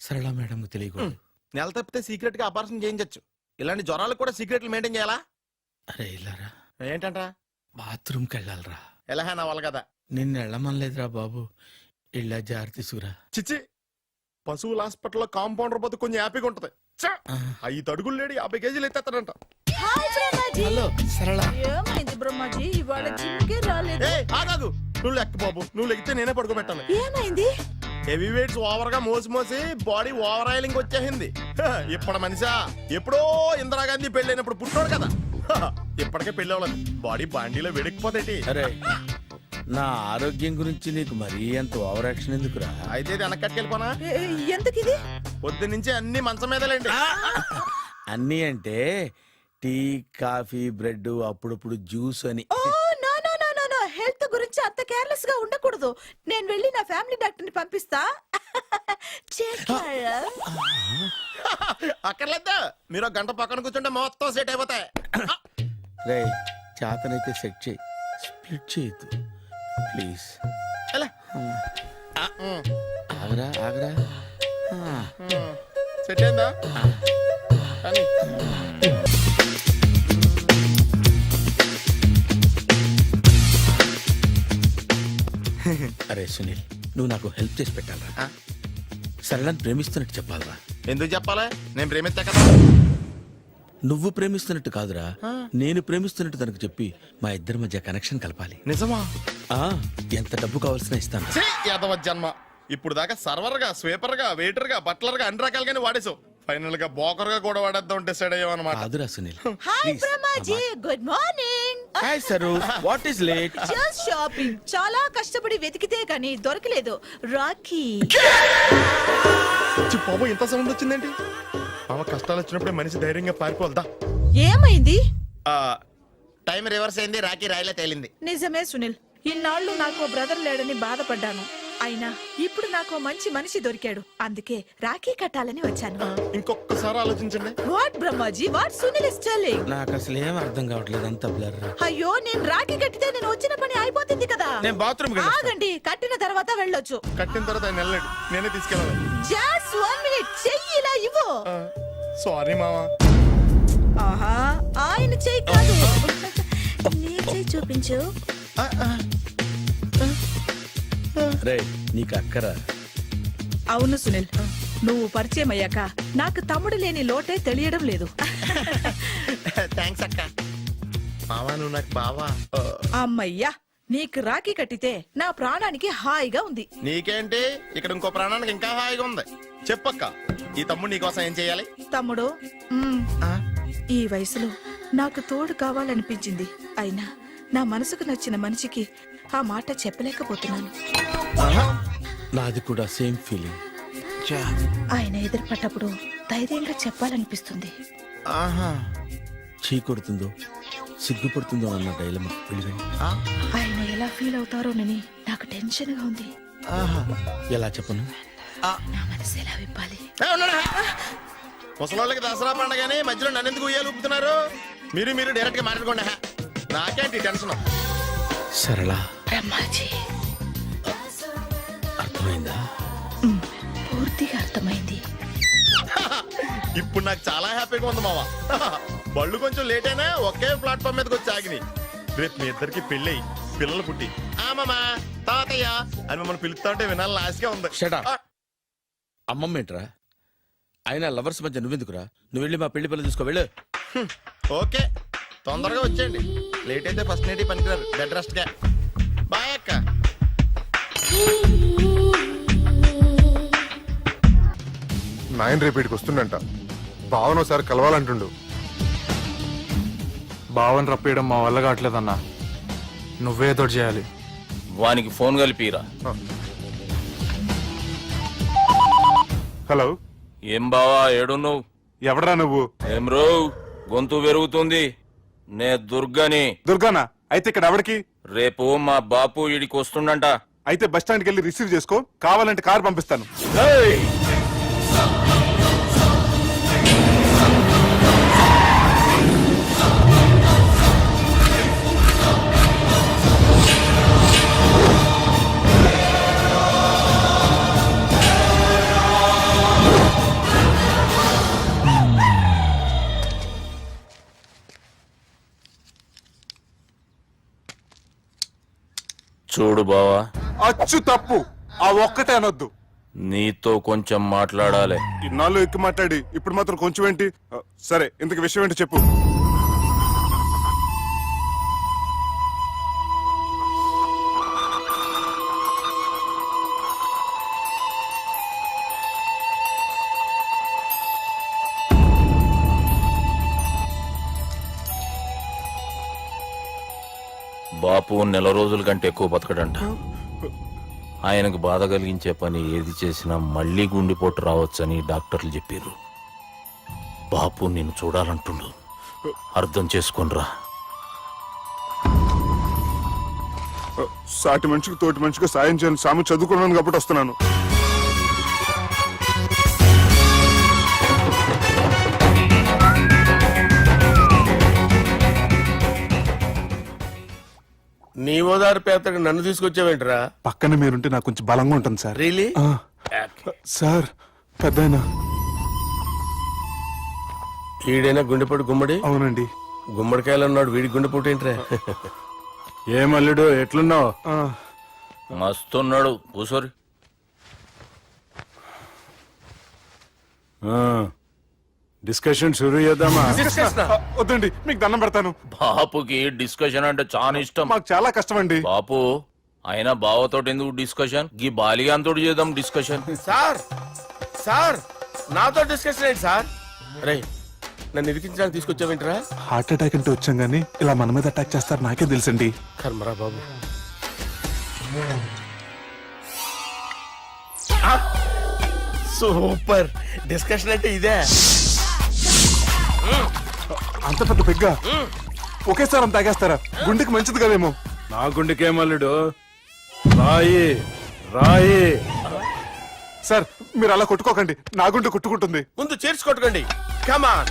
సరళ మేడం తెలియకూడదు. నెల తప్పితే సీక్రెట్ గా ఆపరేషన్ చేయించచ్చు. ఇలాంటి జ్వరాలకు కూడా సీక్రెట్లు మెయింటైన్ చేయాలా? అరే ఇల్లారా, ఏంటంట? బాత్రూమ్కి వెళ్ళాలరా. ఎలా నా వాళ్ళ కదా. నిన్ను వెళ్ళమనలేదురా బాబు, ఇళ్ళ జారి తీసుకురా. చిచ్చి, పశువుల హాస్పిటల్లో కాంపౌండర్ పోతే కొంచెం హ్యాపీగా ఉంటది. 5 అడుగులు లేడి 50 కేజీలు ఎత్తేస్తాడంట. హలో సరళ. ఏమైంది బ్రహ్మాజీ, ఇవాళ జిమ్కే రాలేదు? ఆగాదు, నువ్వు లెక్క బాబు, నువ్వు లెక్కితే నేనే పడుకోబెట్టాలి. ఏమైంది? హెవీ వెయిట్స్ ఓవర్ గా మోసి బాడీ ఓవర్ ఆయిలింగ్ వచ్చేసింది. ఇప్పుడు మనిషా ఎప్పుడో ఇందిరాగాంధీ పెళ్ళైనప్పుడు పుట్టాడు కదా, ఇప్పటికే పెళ్ళి అవ్వలేదు. బాడీ బాండీలో వెడికిపోతేటి. అరే, నా ఆరోగ్యం గురించి నీకు మరీ అంత ఓవర్ యాక్షన్ ఎందుకురా? అయితే వెనక్కట్టుకెళ్ళిపోనా? ఎందుకు ఇది? పొద్దు నుంచి అన్ని మంచం మీదలేండి. అన్నీ అంటే టీ, కాఫీ, బ్రెడ్, అప్పుడప్పుడు జ్యూస్ అని. హెల్త్ గురించి అంత కేర్లెస్ గా ఉండకూడదు. నేను వెళ్ళి నా ఫ్యామిలీ డాక్టర్ ని పంపిస్తా. అక్కర్లేదా, మీరు గంట పక్కన కూర్చుంటే మొత్తం సెట్ అయిపోతాయి. రే, చేతనైతే సెట్ చేయి, స్ప్లిట్ చేయొద్దు ప్లీజ్. ఆగరా ఆగరా. సెట్ అయిందా? అరే సునీల్, నువ్వు నాకు హెల్ప్ చేసి పెట్టాలరా. సరళని ప్రేమిస్తున్నట్టు చెప్పాలరా. ఎందుకు చెప్పాలి? నేను ప్రేమిస్తా కదా. నువ్వు ప్రేమిస్తున్నట్టు కాదురా, నేను ప్రేమిస్తున్నట్టు తనకు చెప్పి మా ఇద్దరి మధ్య కనెక్షన్ కలపాలి. నిజమా? ఎంత డబ్బు కావాల్సిన ఇస్తాను. యాదవ జన్మ, ఇప్పుడు దాకా సర్వర్ గా, స్వీపర్ గా, వెయిటర్ గా, బట్లర్ గా అన్ని రకాలుగానే వాడేసావు. ఫైనల్ గా బోకర్ గా కూడా వాడేద్దాం డిసైడ్ అయ్యాం అనమాట. అదురా Sunil. Hi Brahmaji, good morning. Hi Saru, what is late? Just shopping. చాలా కష్టపడి వెతికితే గానీ దొరకలేదు. రాఖీ. బాబు ఇంత సౌండ్ వచ్చిందేంటి? మామ కష్టాలు వచ్చినప్పుడే మనిషి ధైర్యంగా పారిపోదా. ఏమైంది? టైం రివర్స్ అయింది, రాఖీ రాయిలా తేలింది. నిజమే సునీల్, ఇన్నాళ్ళు నాకు బ్రదర్ లేడని బాధపడ్డాను. అయినా ఇప్పుడు నాకు మంచి మనిషి దొరికాడు. అందుకే రాఖీ కట్టాలని వచ్చాను. ఇంకొకసారి ఆలోచించండి. What Brahmaji, what Sunil is telling? నాకు అసలు ఏం అర్థం కావట్లేదు, అంత బ్లర్. అయ్యో, నేను రాఖీ కట్టితే నేను వచ్చిన పని అయిపోతుంది కదా. నేను బాత్రూమ్ ఆగండి, కట్టిన తర్వాత వెళ్ళొచ్చు. కట్టిన తర్వాత ఆయన వెళ్ళాడు, నేనే తీసుకెళ్ళాలి. జస్ట్ 1 మినిట్, చెయ్యి ఇలా ఇవ్వు. సారీ మామా. ఆహా, ఆయన చెయ్యి కాదు, నీ చెయ్యి చూపించు. రే నీకు అక్కరా? అవును సునీల్, నువ్వు పరిచయం అయ్యాక నాకు తమ్ముడు లేని లోటే తెలియడం లేదు. థ్యాంక్స్ అక్క. మామా నువ్వు నాకు బావా. అమ్మయ్యా, నీకు రాఖీ కట్టితే నా ప్రాణానికి హాయిగా ఉంది. నీకేంటి, ఇక్కడ ఇంకో ప్రాణానికి ఇంకా హాయిగా ఉంది. చెప్పక్క, ఈ తమ్ముడు నీకోసం ఏం చేయాలి? తమ్ముడు, ఈ వయసులో నాకు తోడు కావాలనిపించింది. అయినా నా మనసుకు నచ్చిన మనిషికి ఆ మాట చెప్పలేకపోతున్నాను. నాది కూడా సేమ్ ఫీలింగ్. ఆయన ఎదురుపడ్డప్పుడు ధైర్యంగా చెప్పాలనిపిస్తుంది. చీ కొడుతుందో సిగ్గుపడుతుందో అన్న డైలమా. ఆయన ఎలా ఫీల్ అవుతారోనని నాకు టెన్షన్ గా ఉంది. ఎలా చెప్పను? నా మనసు ఎలా విప్పాలి? ముసలోళ్ళకి దసరా పండగని మధ్యలో నన్ను ఎందుకు ఉయ్యాలు ఊపుతున్నారు? మీరు డైరెక్ట్ గా మాట్లాడుకోండి. నాకేంటి టెన్షన్? సరళా, బ్రహ్మాజీ, అర్థమైందా? పూర్తిగా అర్థమైంది. ఇప్పుడు నాకు చాలా హ్యాపీగా ఉంది మావా. బళ్ళు కొంచెం లేట్ అయినా ఒకే ప్లాట్ఫామ్ మీదకి వచ్చి ఆగినాయి. రేపు మీ ఇద్దరికి పెళ్ళి పిల్లలు పుట్టి మామా తాతయ్య అని మమ్మల్ని పిలుస్తా ఉంటే వినాలని ఆశగా ఉంది. అమ్మమ్మ ఏంట్రా? అయినా లవర్స్ మధ్య నువ్వెందుకురా? నువ్వు వెళ్ళి మా పెళ్లి పిల్లలు తీసుకో, వెళ్ళు. ఓకే, తొందరగా వచ్చేయండి. లేట్ అయితే ఫస్ట్ నైట్ పనికిరారు. బెడ్ రెస్ట్ గా. బాయ్ అక్క. నాయన రేపు ఇక్కడికి వస్తుండంట. బావను ఒకసారి కలవాలంటుండు. బావని రప్పేయడం మా వల్ల కావట్లేదన్నా, నువ్వేదో చేయాలి. వానికి ఫోన్ కలిపిరా. హలో, ఏం బావా ఏడున్నావు? ఎవడరా నువ్వు? ఏం రో గొంతు పెరుగుతుంది. నే దుర్గాని. దుర్గానా? అయితే ఇక్కడ ఎవరికి? రేపు మా బాపు ఈడికి వస్తుండంట. అయితే బస్ స్టాండ్కి వెళ్ళి రిసీవ్ చేసుకో, కావాలంటే కారు పంపిస్తాను. చూడు బావా, అచ్చు తప్పు, ఆ ఒక్కటే అనొద్దు. నీతో కొంచెం మాట్లాడాలి. ఇన్నాళ్ళు ఎక్కువ మాట్లాడి ఇప్పుడు మాత్రం కొంచెం ఏంటి? సరే, ఇంతకు విషయం ఏంటి చెప్పు. బాపు నెల రోజుల కంటే ఎక్కువ బతకడంట. ఆయనకు బాధ కలిగించే పని ఏది చేసినా మళ్లీ గుండెపోటు రావచ్చని డాక్టర్లు చెప్పారు. బాపు నిన్ను చూడాలంటుండు, అర్థం చేసుకునిరా. సాటి మనిషికి తోటి మనిషికి సాయం చేయాలని సామి చదువుకున్నాను కాబట్టి వస్తున్నాను. నీ ఓదారు పేదకి నన్ను తీసుకొచ్చావేంట్రా? పక్కన మీరుంటే నాకు కొంచెం బలంగా ఉంటుంది సార్. రియలీ? సార్, పెద్దయినా ఈడైనా గుండెపోటు గుమ్మడి? అవునండి. గుమ్మడికాయలు అన్నాడు, వీడి గుండెపోటు ఏంట్రా? ఏమల్లుడు ఎట్లున్నావు? మస్తున్నాడు, కూసోరి. డిస్కషన్ షురూ చేద్దామా? వద్దండి, మీకు దండం పెడతాను. బాపుకి డిస్కషన్ అంటే చాలా ఇష్టం. మాకు చాలా కష్టం అండి. బాపు అయినా బావతోటి ఎందుకు డిస్కషన్? గీ బాలిగాంతోటి చేద్దాం డిస్కషన్. సార్ సార్ నాతో డిస్కషన్ ఏంటి సార్? రే నన్ను ఇరికించడానికి తీసుకొచ్చావేంట్రా? హార్ట్ అటాక్ అంటే వచ్చాం గానీ ఇలా మన మీద అటాక్ చేస్తారు నాకే తెలుసండి. కర్మరా బాబు. సూపర్ డిస్కషన్ అంటే ఇదే. అంత పెద్ద పెగ్గా ఒకేసారి తాగేస్తారా? గుండెకి మంచిది కదేమో. నా గుండెకేమల్లుడు రాయి రాయి. సార్ మీరు అలా కొట్టుకోకండి, నా గుండె కొట్టుకుంటుంది. ముందు చేర్చి కొట్టుకోండి. కమాన్.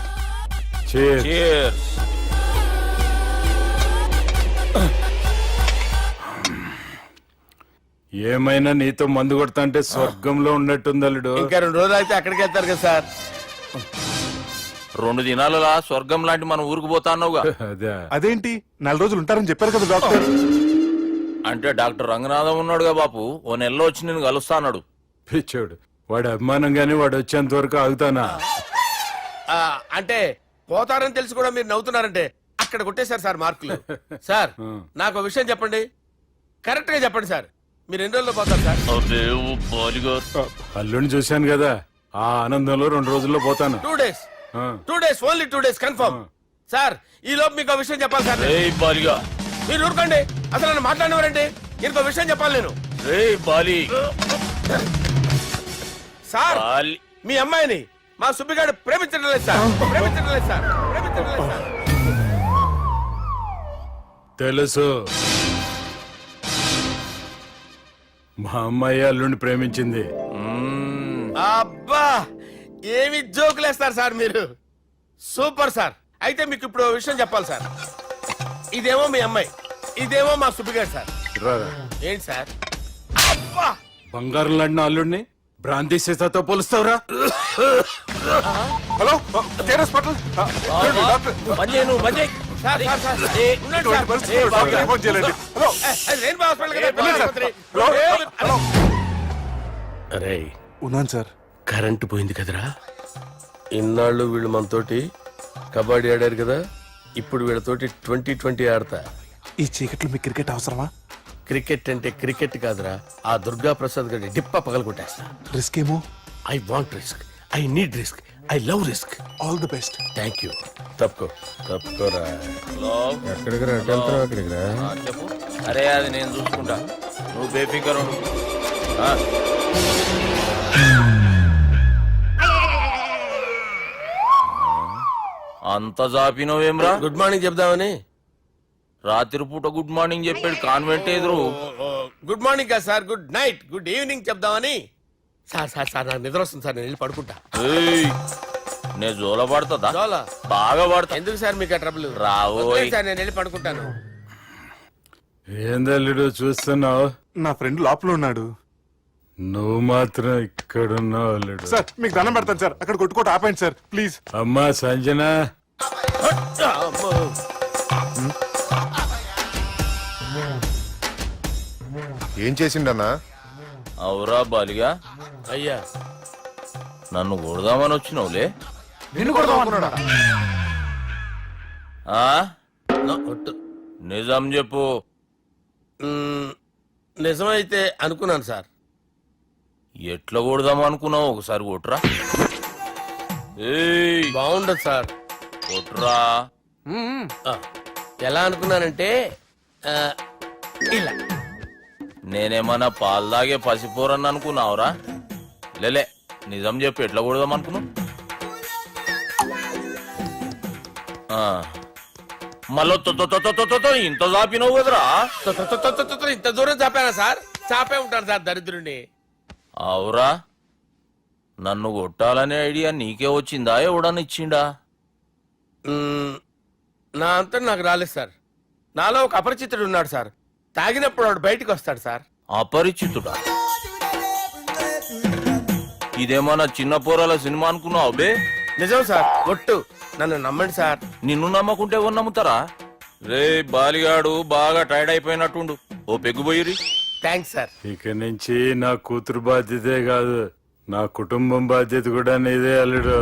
ఏమైనా నీతో మందు కొడతా అంటే స్వర్గంలో ఉన్నట్టుంది అల్లుడు. ఇంకా 2 రోజులు అయితే అక్కడికి వెళ్తారు కదా సార్. 2 దినాలలా స్వర్గం లాంటి మన ఊరికి పోతాన్నావుగా. అదేంటి 4 రోజులు ఉంటారని చెప్పారు కదా డాక్టర్. అంటే డాక్టర్ రంగనాథం ఉన్నాడుగా బాపు, ఓ నెలలో వచ్చి నేను కలుస్తా అన్నాడు. పిచ్చోడు వాడు అభిమానంగానే వాడు వచ్చేంత వరకు ఆగుతానా? అంటే పోతారని తెలిసి కూడా మీరు నవ్వుతున్నారంటే అక్కడ కొట్టేశారు సార్ మార్కులు. సార్ నాకు ఒక విషయం చెప్పండి, కరెక్ట్ గా చెప్పండి సార్. మీరు ఎన్ని రోజుల్లో పోతారు సార్? అల్లుడిని చూశాను కదా, ఆ ఆనందంలో 2 రోజుల్లో పోతాను. 2 days. 2 days, only 2 days confirm. Sir ఈ లోపు మీకు ఒక విషయం చెప్పాలి సార్. మీరు ఊరుకోండి, అసలు నన్ను మాట్లాడినవారండి. ఇంకో విషయం చెప్పాలి నేను. సార్ మీ అమ్మాయిని మా సుబ్బిగాడు ప్రేమించడం లేదు సార్. ప్రేమించడం లేదు సార్. ప్రేమించడం లేదు సార్. తెలుసు, మా అమ్మాయి అల్లుడిని ప్రేమించింది. అబ్బా ఏమి జోకులేస్తారు సార్ మీరు. Super sir. అయితే మీకు ఇప్పుడు విషయం చెప్పాలి సార్. ఇదేమో మీ అమ్మాయి, ఇదేమో మా సుబ్బిగాడు సార్. ఏంటి సార్? అబ్బా బంగారం లాంటి అల్లుడిని భ్రాంతి సీతతో పోలుస్తావురా? హలో హాస్పిటల్ అరే ఉన్నాను సార్. కరెంటు పోయింది కదరా. ఇన్నాళ్ళు వీళ్ళు మనతోటి కబడ్డీ ఆడారు కదా, ఇప్పుడు వీళ్ళతోటి 2020 ఆడతా. ఈ చీకట్లో మీకు క్రికెట్ అవసరమా? క్రికెట్ అంటే క్రికెట్ కాదురా, ఆ దుర్గా ప్రసాద్ గారి డిప్ప పగలగొట్టేస్తా. రిస్క్ ఏమో. I want risk, I need risk, I love risk. All the best. Thank you. తప్పుకోరా. ఎక్కడికి రా? అక్కడికి రా. చెప్పు. అరే అది నేను చూసుకుంటా, నువ్వు బేఫికర్ ఉండు. అంత జాపినవేమ్రా? గుడ్ మార్నింగ్ చెప్దామని. రాత్రి పూట గుడ్ మార్నింగ్ చెప్పాడు కాన్వెంట్ ఎదురు. గుడ్ మార్నింగ్ కాదు sir, good night, good evening చెప్దామని. సార్ సార్ సార్ నాకు నిద్ర వస్తుంది సార్, నేను వెళ్ళి పడుకుంటా. నేను జోల పడుతుందా? జోలా బాగా పడతా. ఎందుకు సార్ మీకు ట్రబుల్? రావు సార్, నేను వెళ్ళి పడుకుంటాను. ఏందల్లుడు చూస్తున్నావు? నా ఫ్రెండ్ లోపల ఉన్నాడు. నువ్వు మాత్రం ఇక్కడున్నావు అల్లుడు. సార్ మీకు దండం పెడతాను సార్, అక్కడ కొట్టుకోట ఆపండి సార్ ప్లీజ్. అమ్మా సంజన, ఏం చేసిండన్నా? అవురా బాలిగా, అయ్యా నన్ను కొడదామని వచ్చినావులే. నిజం చెప్పు. నిజమైతే అనుకున్నాను సార్. ఎట్లా కొడదాం అనుకున్నావు? ఒకసారి కొట్రా. బాగుండదు సార్. కొట్రా. ఎలా అనుకున్నానంటే ఇలా. నేనేమన్నా పాలు తాగే పసిపోరని అనుకున్నావురా? లేలే, నిజం చెప్పు, ఎట్లా కొడదాం అనుకున్నావు? మళ్ళీ ఇంత చాపినవు కదరా? ఇంత దూరం చాపానా సార్? చాపే ఉంటాను సార్ దరిద్రుడిని. అవురా, నన్ను కొట్టాలనే ఐడియా నీకే వచ్చిందా? ఎవడన్నా ఇచ్చిండా? నా అంతా నాకు రాలేదు సార్. నాలో ఒక అపరిచితుడు ఉన్నాడు సార్. తాగినప్పుడు వాడు బయటికి వస్తాడు సార్. అపరిచితుడా? ఇదేమన్నా చిన్న పోరాల సినిమా అనుకున్నావు బే? నిజం సార్, ఒట్టు, నన్ను నమ్మండి సార్. నిన్ను నమ్మకుంటే ఎవరు నమ్ముతారా? రే బాలిగాడు బాగా టైర్డ్ అయిపోయినట్టుండు, ఓ పెగ్గుబోయిరి. Thanks sir. ఇక నుంచి నా కూతురు బాధ్యతే కాదు, నా కుటుంబం బాధ్యత కూడా నీదే అల్లుడు.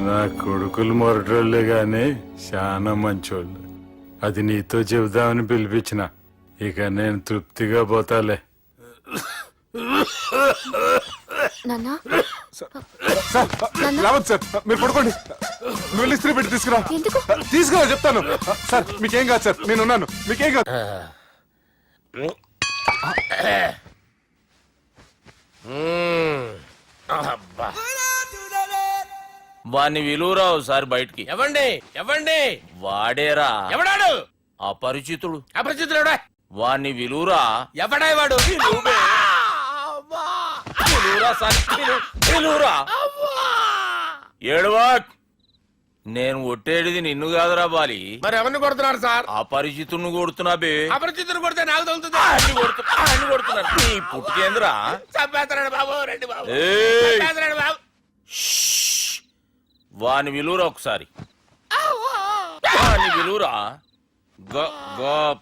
నా కొడుకులు మొరటోళ్ళే గాని చాలా మంచోళ్ళు. అది నీతో చెబుదామని పిలిపించిన. ఇక నేను తృప్తిగా పోతాలే. నాన్న సార్ లేవద్దు సార్, మీరు పడుకోండి. నువ్వు వెళ్ళి ఇస్త్రీ పెట్టి తీసుకురా. ఎందుకు? తీసుకురా చెప్తాను. సార్ మీకేం కాదు సార్, నేను ఉన్నాను, మీకేం కాదు. వాణ్ణి విలువరావు సార్ బయటికి. ఎవండి వాడేరా ఎవడాడు? అపరిచితుడు. అపరిచితుడు వాణ్ణి విలువరా. ఎవడా వాడు? విలువరా సార్, విలువరా. ఏడవా. నేను ఒట్టేడిది నిన్ను కాదురా బాలి. మరి ఎవరిని కొడుతున్నారు సార్? అపరిచితుడిని కొడుతున్నా బే. అపరిచితుడు కొడితే నాకు తగులుతుంది. అన్ని కొడుతున్నారు. నీ పుట్టుకేంద్రా. చంపేస్తున్నాడు బాబు, రండి బాబు. ఏయ్. చంపేస్తున్నాడు బాబు. వాని విలువరా ఒకసారి. వాని విలువరా.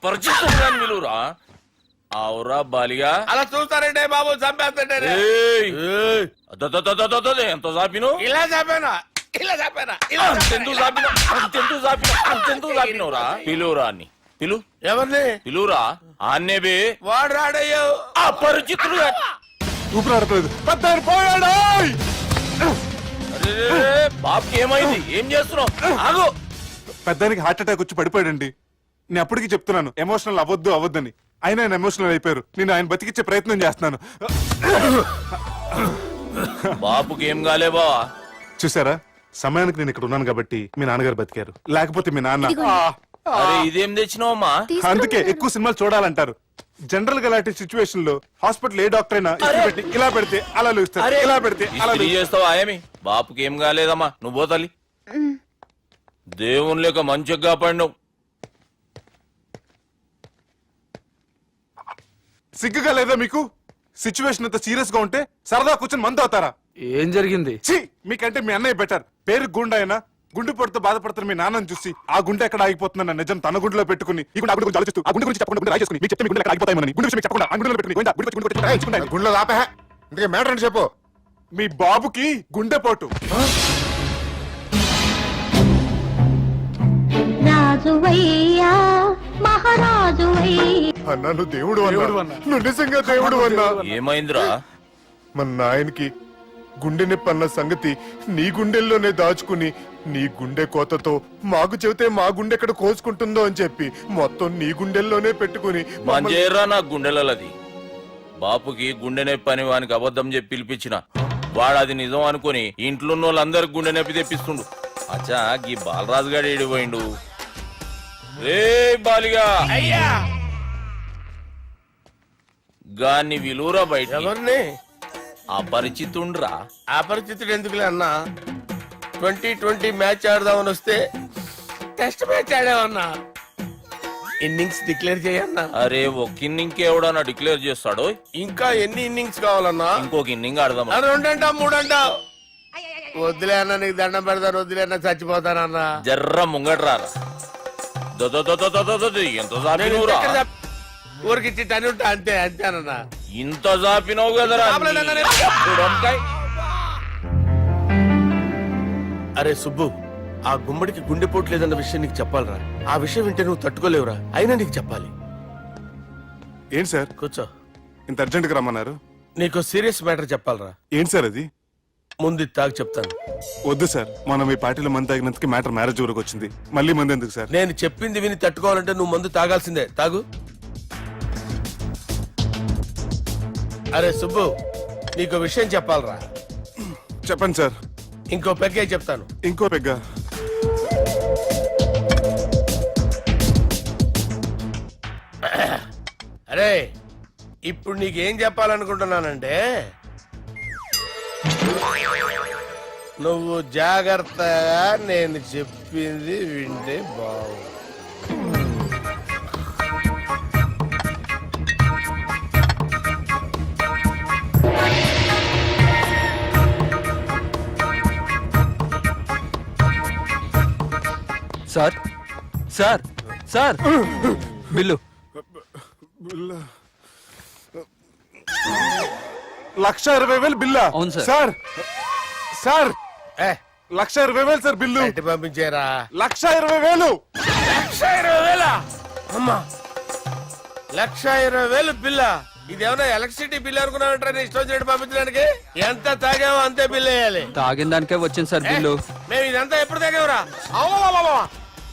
పరిచితుడు అని విలువరా. అవురా బాలిగా. అలా చూస్తారంటే బాబు, చంపేస్తాడే. ఎంత చాపిను. ఇలా చంపానా, ఇలా చంపానా, ఇలా అంతెందుకు చాపిన, అంతెందుకు చాపిన, అంతెందుకు చాపినవురా. పిలువురా అని పిలు. ఎవరిని పిలువురా. ఆన్నే బే. వాడు రాడయ్యో. అపరిచితుడు. ఊపిరాడలేదు. పెద్దాయన పోయాడు. బాబుకి ఏమైంది? ఏం చేస్తున్నావు? ఆగు. పెద్దానికి హార్ట్ అటాక్ వచ్చి పడిపోయాడండి. నేను అప్పటికి చెప్తున్నాను ఎమోషనల్ అవ్వద్దని. ఆయన ఎమోషనల్ అయిపోయారు. నేను ఆయన బతికిచ్చే ప్రయత్నం చేస్తున్నాను. బాబుకి ఏం కాలే బావా. చూసారా, సమయానికి నేను ఇక్కడ ఉన్నాను కాబట్టి మీ నాన్నగారు బతికారు. లేకపోతే మీ నాన్న. అరే ఇదేం తెచ్చినావమ్మా? అందుకే ఎక్కువ సినిమాలు చూడాలంటారు. జనరల్ గా ఇలాంటి సిచ్యువేషన్ లో హాస్పిటల్ ఏ డాక్టర్ అయినా ఇస్త్రీ పెట్టి ఇలా పెడితే అలా లూస్తారు, ఇలా పెడితే అలా చేస్తావా? ఏమి బాపుకి ఏం కాలేదమ్మా. నువ్వు పోతల్లి. దేవుని లేక మంచిగా పడినావు. సిగ్గుగా లేదా మీకు? సిచ్యువేషన్ అంత సీరియస్ గా ఉంటే సరదా కూర్చొని మందు అవుతారా? ఏం జరిగింది? ఛీ, మీకంటే మీ అన్నయ్య బెటర్. పేరు గుండె అయినా గుండె పొడితో బాధపడుతున్న మీ నాన్నని చూసి ఆ గుండె ఎక్కడ ఆగిపోతుందన్న నిజం తన గుండెలో పెట్టుకుని ఈ గుండె గురించి ఆలోచిస్తూ ఆ గుండె గురించి చెప్పకుండా రాయి చేసుకుని మీకు చెప్తే మీ గుండె ఎక్కడ ఆగిపోతాయని గుండె విషయం చెప్పకుండా ఆ గుండెలో పెట్టుకుని గుండెలో ఆపే. ఇందుకే మ్యాటర్ అని చెప్పు. మీ బాబుకి గుండెపోటు. రాజువయ్యా మహారాజువయ్యా. అన్నా నువ్వు దేవుడు అన్నా, నువ్వు నిజంగా దేవుడు అన్నా. ఏమైందిరా? మన నాయనకి గుండె నొప్పి అన్న సంగతి నీ గుండెల్లోనే దాచుకుని నీ గుండె కోతతో మాకు చెబితే మా గుండె ఎక్కడ కోసుకుంటుందో అని చెప్పి మొత్తం నీ గుండెల్లోనే పెట్టుకుని మంజేరా నా గుండెలది. బాపుకి గుండె నొప్పి అని వానికి అబద్ధం చెప్పి పిలిపించిన వాడు అది నిజం అనుకుని ఇంట్లో ఉన్న వాళ్ళందరికి గుండె నొప్పి తెప్పిస్తుండు. అచ్చా గీ బాలరాజు గారు ఏడిపోయిండు. రే బాలిగా అయ్యా గాన్ని విలువరా బయట. ఎవరిని? అపరిచితుండ్రా. అపరిచితుడు ఎందుకులే అన్నా. 2020 మ్యాచ్ ఆడదామని వస్తే టెస్ట్ మ్యాచ్ ఆడామన్నా. ఇన్నింగ్స్ డిక్లేర్ చేయన్నా. అరే ఒక ఇన్నింగ్ ఎవడన్నా డిక్లేర్ చేస్తాడు? ఇంకా ఎన్ని ఇన్నింగ్స్ కావాలన్నా? ఇంకొక ఇన్నింగ్ ఆడదాం. 2 అంటావు 3 అంటావు. వద్దులే అన్న, నీకు దండం పెడతాను. వద్దులే అన్న, చచ్చిపోతానన్నా. జర్ర ముంగట్రారా. ఎంత జాపినవురా? ఊరికి టని ఉంటా అంతే, అంతేనన్నా. ఇంత జాపినవు కదరా. అరే సుబ్బు, ఆ గుమ్మడికి గుండెపోటు లేదన్న విషయం నీకు చెప్పాలరా. ఆ విషయం వింటే నువ్వు తట్టుకోలేవురా. అయినా నీకు చెప్పాలి. ఏంటి సార్? కూర్చో. ఇంత అర్జెంట్ గా రమ్మన్నారు? నీకు సీరియస్ మ్యాటర్ చెప్పాలరా. ఏంటి సార్ అది? ముందు తాగు చెప్తాను. వద్దు సార్, మనం ఈ పార్టీలో మంది తాగినందుకు మ్యాటర్ మ్యారేజ్ వరకు వచ్చింది. మళ్ళీ మంది ఎందుకు సార్? నేను చెప్పింది విని తట్టుకోవాలంటే నువ్వు మందు తాగాల్సిందే. తాగు. అరే సుబ్బు, నీకు విషయం చెప్పాలరా. చెప్పండి సార్. ఇంకో పెగ్గే చెప్తాను. ఇంకో పెగ్గా? అరే ఇప్పుడు నీకేం చెప్పాలనుకుంటున్నానంటే, నువ్వు జాగ్రత్తగా నేను చెప్పింది వింటే బాగు. Sir sir sir bill. 1,20,000 బిల్లా? అవును sir. Sir sir 1,20,000 sir bill. పంపించారా? 1,20,000. 1,20,000? అమ్మా, 1,20,000 బిల్లా? ఇదేమన్నా ఎలక్ట్రిసిటీ బిల్ అనుకున్నామంటారా నీ ఇష్టం వచ్చినట్టు పంపించడానికి? ఎంత తాగామో అంతే బిల్ వేయాలి. తాగిన దానికే వచ్చింది సార్ బిల్లు. మేము ఇదంతా ఎప్పుడు తాగామరా?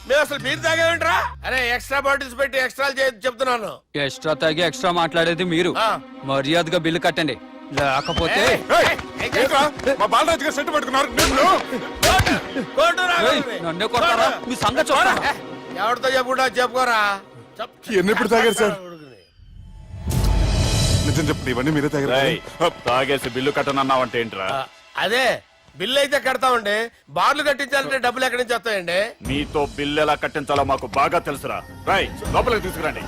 మేము అసలు బీర్ తాగామంటరా? అరే ఎక్స్ట్రా బాటిల్స్ పెట్టి ఎక్స్ట్రా చెప్తున్నాను. ఎక్స్ట్రా తాగి ఎక్స్ట్రా మాట్లాడేది మీరు. మర్యాదగా బిల్లు కట్టండి, లేకపోతే మా బాలరాజు గారు సెట్ పట్టుకున్నారు. నన్నే కొడతారా? మీ సంగతి చూడరా? ఎవరితో చెప్పుకుంటా చెప్పుకోరా. ఎన్నెప్పుడు తాగారు సార్? నిజం చెప్పండి, ఇవన్నీ మీరే తాగారు. తాగేసి బిల్లు కట్టనన్నావంటే ఏంట్రా? అదే బిల్లు అయితే కడతామండి, బార్లు కట్టించాలంటే డబ్బులు ఎక్కడి నుంచి వస్తాయండి? మీతో బిల్లు ఎలా కట్టించాలో మాకు బాగా తెలుసురా. రాయ్ లోపలికి తీసుకురండి.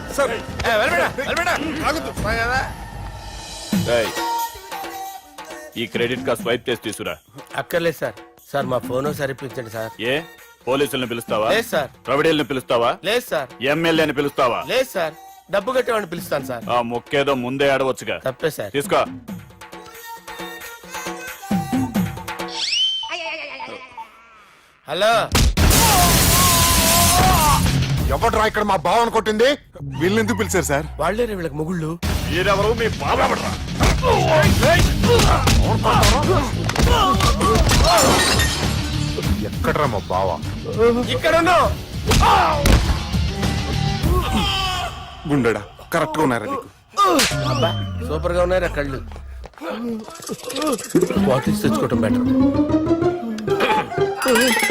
రేయ్, ఈ క్రెడిట్ కార్డ్ స్వైప్ చేసి తీసుకురా. అక్కర్లేదు సార్. సార్ మా ఫోన్ సరిపించండి సార్. ఏ పోలీసుల్ని పిలుస్తావా? లేదు సార్. ప్రొవిడీల్ని పిలుస్తావా? లేదు సార్. ఎమ్మెల్యేని పిలుస్తావా? లేదు సార్. డబ్బు కట్టేవాడిని పిలుస్తాను సార్. ఆ మొక్కేదో ముందే ఆడవచ్చుగా. తప్పే సార్. తీసుకో. హలో, ఎవడ్రా ఇక్కడ మా బావని కొట్టింది? వీళ్ళని ఎందుకు పిలిచారు సార్? వాళ్ళేరే వీళ్ళకి మొగుళ్ళు. మీరెవరు? మీ బాబా ఎక్కడ్రా మా బావ? ఇక్కడ ఉన్నావు. గుండెడా కరెక్ట్ గా ఉన్నారా నీకు? అబ్బా సూపర్ గా ఉన్నారా కళ్ళు. బాటిల్స్ తెచ్చుకోవటం బెటర్.